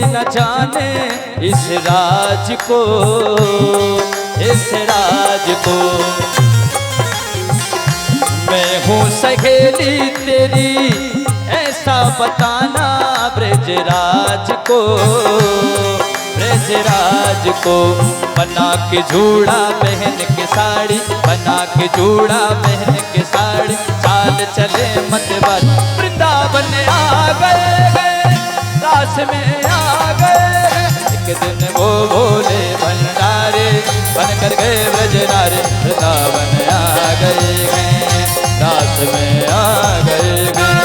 न जाने इस राज को, इस राज को। मैं हूँ सहेली तेरी ऐसा बताना ब्रजराज को, ब्रजराज को। बना के जूड़ा पहन के साड़ी, बना के जूड़ा पहन के साड़ी, चाल चले मतवारी वृंदावन आ गए, रास में आ गए। एक दिन वो बोले भंडारे बन कर गए ब्रजनारे, वृंदावन आ गए हैं, रास में आ गए हैं।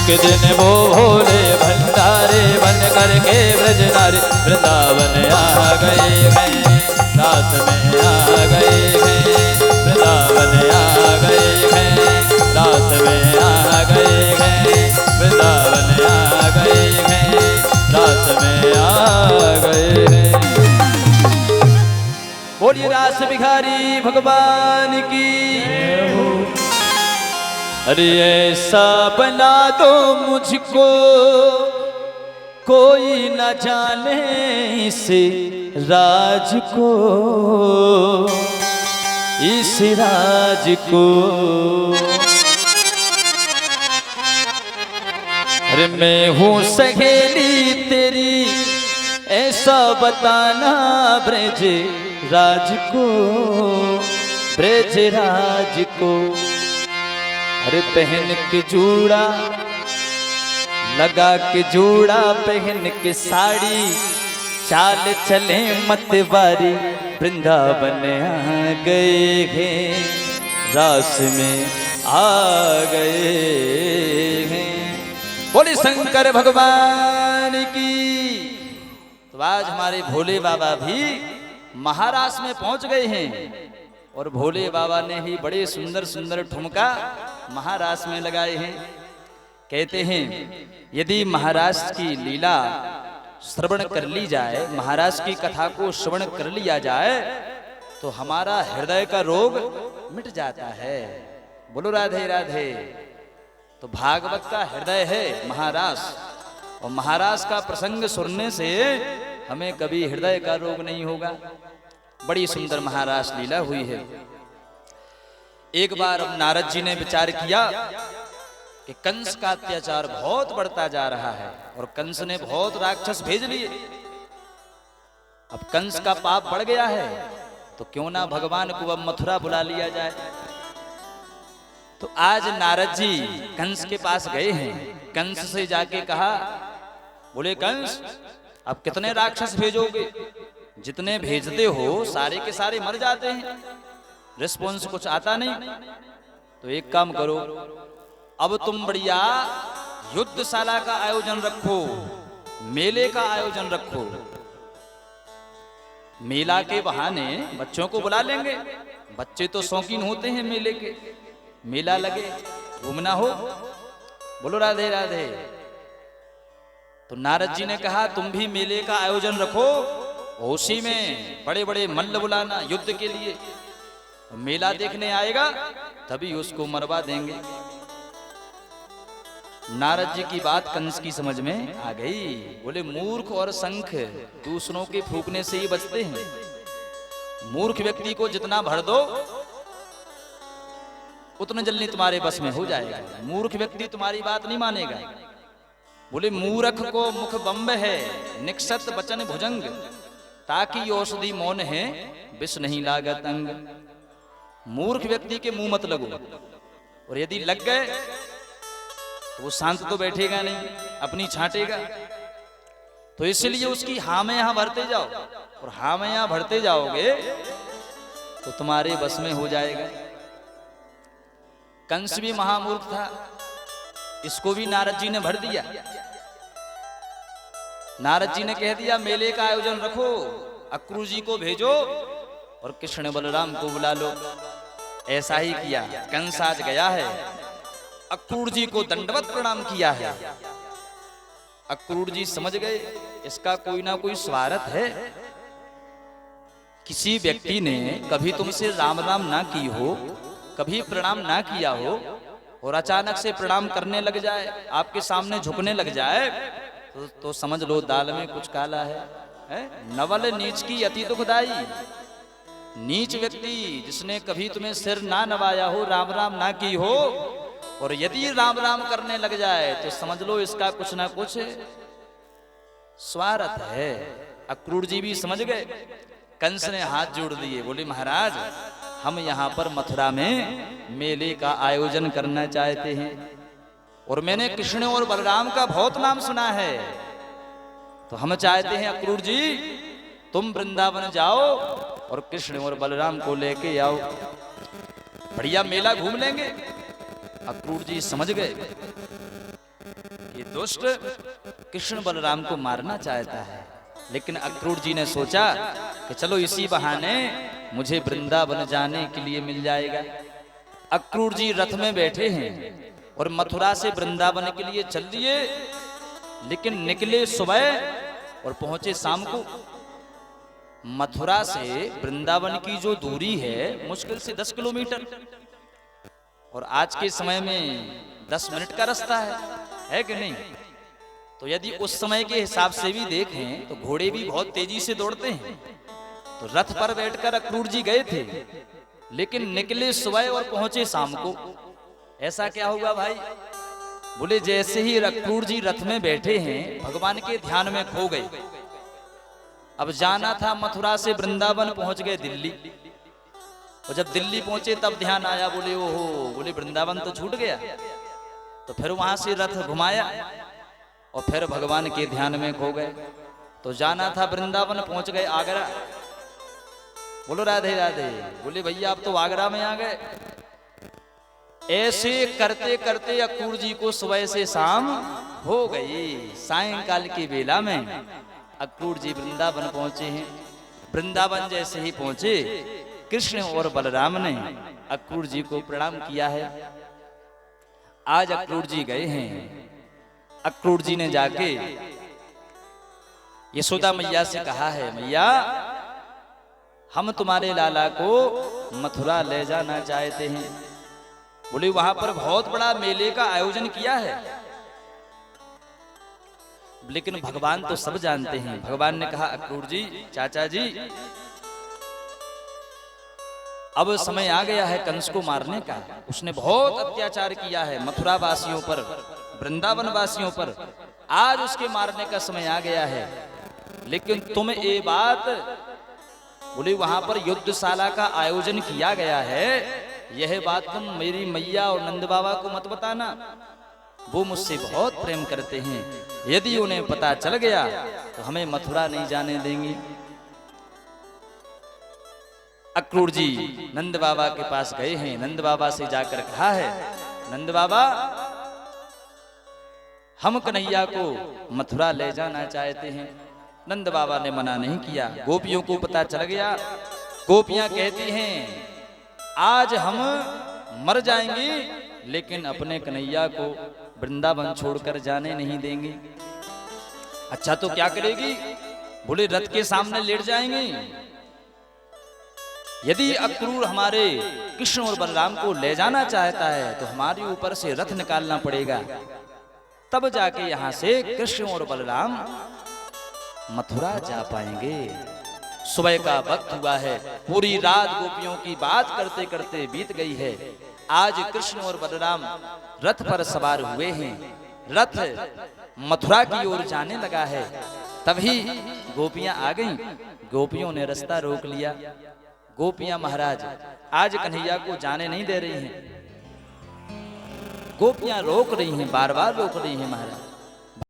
एक दिन वो भोले भंडारे बन करके ब्रजनारे, वृंदावन आ गए हैं, रास में आ गए हैं, वृंदावन आ गए हैं, रास में आ गए हैं, वृंदावन आ गए हैं, रास में आ गए हैं। बोलिए रास भिखारी भगवान की। अरे ऐसा बना दो मुझको कोई न जाने इस राज को, इस राज को। अरे मैं हूँ सहेली तेरी ऐसा बताना ब्रज राज को, ब्रज राज को। अरे पहन के जूड़ा लगा के जूड़ा पहन के साड़ी, चाल चले मतवारी वृंदावन आ गए हैं, रास में आ गए हैं। बोले शंकर भगवान की। तो आज हमारे भोले बाबा भी महाराष्ट्र में पहुंच गए हैं और भोले बाबा ने ही बड़े सुंदर सुंदर ठुमका महाराष्ट्र में लगाए हैं। कहते हैं यदि महाराष्ट्र की लीला श्रवण कर ली जाए, महाराष्ट्र की कथा को श्रवण कर लिया जाए तो हमारा हृदय का रोग मिट जाता है। बोलो राधे राधे। तो भागवत का हृदय है महाराष्ट्र, और महाराष्ट्र का प्रसंग सुनने से हमें कभी हृदय का रोग नहीं होगा। बड़ी सुंदर महाराष्ट्र लीला हुई है। एक बार अब नारद जी ने विचार किया कि कंस का अत्याचार बहुत बढ़ता जा रहा है और कंस ने बहुत राक्षस भेज लिए। अब कंस का पाप बढ़ गया है तो क्यों ना भगवान को अब मथुरा बुला लिया जाए। तो आज नारद जी कंस के पास गए हैं। कंस से जाके कहा, बोले कंस अब कितने राक्षस भेजोगे? जितने भेजते हो सारे के सारे मर जाते हैं, रिस्पॉन्स कुछ आता नहीं। तो एक काम करो, अब तुम बढ़िया युद्धशाला का आयोजन रखो, मेले का आयोजन रखो। मेला के बहाने बच्चों को बुला लेंगे, बच्चे तो शौकीन होते हैं मेले के। मेला लगे, घूमना हो। बोलो राधे राधे। तो नारद जी ने कहा तुम भी मेले का आयोजन रखो, उसी में बड़े बड़े मल्ल बुलाना युद्ध के लिए। मेला देखने आएगा तभी उसको मरवा देंगे। नारद जी की बात कंस की समझ में आ गई। बोले मूर्ख और शंख दूसरों के फूंकने से ही बचते हैं। मूर्ख व्यक्ति को जितना भर दो उतना जल्दी तुम्हारे बस में हो जाएगा। मूर्ख व्यक्ति तुम्हारी बात नहीं मानेगा। बोले मूर्ख को मुख बंब है, निक्षत बचन भुजंग, ताकि औषधि मौन है, विष नहीं लागत अंग। मूर्ख व्यक्ति के मुंह मत लगो, और यदि लग गए तो वो शांत तो बैठेगा नहीं, अपनी छांटेगा। तो इसलिए उसकी हाँ में यहां भरते जाओ, और हाँ में यहां भरते जाओगे तो तुम्हारे बस में हो जाएगा। कंस भी महामूर्ख था, इसको भी नारद जी ने भर दिया। नारद जी ने कह दिया मेले का आयोजन रखो, अक्रूर जी को भेजो और कृष्ण बलराम को बुला लो। ऐसा ही किया। कंस आज गया है, अक्रूर जी को दंडवत प्रणाम किया है। अक्रूर जी समझ गए इसका कोई ना कोई स्वार्थ है। किसी व्यक्ति ने कभी तुमसे राम राम ना की हो, कभी प्रणाम ना किया हो, और अचानक से प्रणाम करने लग जाए, आपके सामने झुकने लग जाए, तो समझ लो दाल में कुछ काला है? नवल नीच की अति दुखदाई। नीच व्यक्ति जिसने कभी तुम्हें सिर ना नवाया हो, राम राम ना की हो, और यदि राम राम करने लग जाए तो समझ लो इसका कुछ ना कुछ स्वार्थ है। अक्रूर जी भी समझ गए। कंस ने हाथ जोड़ दिए, बोले महाराज हम यहाँ पर मथुरा में मेले का आयोजन करना चाहते हैं, और मैंने कृष्ण और बलराम का बहुत नाम सुना है, तो हम चाहते हैं अक्रूर जी तुम वृंदावन जाओ और कृष्ण और बलराम को लेके आओ, बढ़िया मेला घूम लेंगे। अक्रूर जी समझ गए ये दुष्ट कृष्ण बलराम को मारना चाहता है, लेकिन अक्रूर जी ने सोचा कि चलो इसी बहाने मुझे वृंदावन जाने के लिए मिल जाएगा। अक्रूर जी रथ में बैठे हैं और मथुरा से वृंदावन के लिए चल दिए, लेकिन निकले सुबह और पहुंचे शाम को। मथुरा से वृंदावन की जो दूरी है मुश्किल से 10 किलोमीटर, और आज के समय में 10 मिनट का रास्ता है कि नहीं? तो यदि उस समय के हिसाब से भी देखें तो घोड़े भी बहुत तेजी से दौड़ते हैं। तो रथ पर बैठकर अक्रूर जी गए थे, लेकिन निकले सुबह और पहुंचे शाम को। ऐसा क्या हुआ भाई? बोले जैसे ही अक्रूर जी रथ में बैठे हैं भगवान के ध्यान में खो गए। अब जाना था मथुरा से वृंदावन, पहुंच गए दिल्ली, और जब दिल्ली पहुंचे तब ध्यान आया, बोले ओहो, बोले वृंदावन तो छूट गया। तो फिर वहां से रथ घुमाया और फिर भगवान के ध्यान में खो गए। तो जाना था वृंदावन, पहुंच गए आगरा। बोलो राधे राधे। बोले भैया आप तो आगरा में आ गए। ऐसे करते करते अक्रूर जी को सुबह से शाम हो गई। सायंकाल की बेला में अक्रूर जी वृंदावन पहुंचे हैं। वृंदावन जैसे ही पहुंचे, कृष्ण और बलराम ने अक्रूर जी को प्रणाम किया है। आज अक्रूर जी गए हैं। अक्रूर जी ने जाके यशोदा मैया से कहा है, मैया हम तुम्हारे लाला को मथुरा ले जाना चाहते हैं। बोले वहां पर बहुत बड़ा मेले का आयोजन किया है। लेकिन भगवान तो सब जानते हैं। भगवान ने कहा अक्रूर जी, चाचा जी, अब समय आ गया है कंस को मारने का। उसने बहुत अत्याचार किया है मथुरा वासियों पर, वृंदावन वासियों पर। आज उसके मारने का समय आ गया है। लेकिन तुम ये बात, बोले वहां पर युद्धशाला का आयोजन किया गया है, यह बात तुम मेरी मैया और नंद बाबा को मत बताना। वो मुझसे बहुत प्रेम करते हैं, यदि उन्हें पता चल गया तो हमें मथुरा नहीं जाने देंगे। अक्रूर जी नंद बाबा के पास गए हैं। नंद बाबा से जाकर कहा है, नंद बाबा हम कन्हैया को मथुरा ले जाना चाहते हैं। नंद बाबा ने मना नहीं किया। गोपियों को पता चल गया। गोपियां कहती हैं आज हम मर जाएंगे, लेकिन अपने कन्हैया को वृंदावन छोड़कर जाने नहीं देंगे। अच्छा तो क्या करेगी? बोले रथ के सामने लेट जाएंगे। यदि अक्रूर हमारे कृष्ण और बलराम को ले जाना चाहता है तो हमारे ऊपर से रथ निकालना पड़ेगा, तब जाके यहां से कृष्ण और बलराम मथुरा जा पाएंगे। सुबह का वक्त हुआ है, पूरी रात गोपियों की बात करते करते बीत गई है। आज कृष्ण और बलराम रथ पर सवार हुए हैं। रथ मथुरा की ओर जाने लगा है। तभी गोपियां आ गईं। गोपियों ने रास्ता रोक लिया। गोपियां महाराज आज कन्हैया को जाने नहीं दे रही हैं। गोपियां रोक रही हैं, बार बार रोक रही हैं महाराज।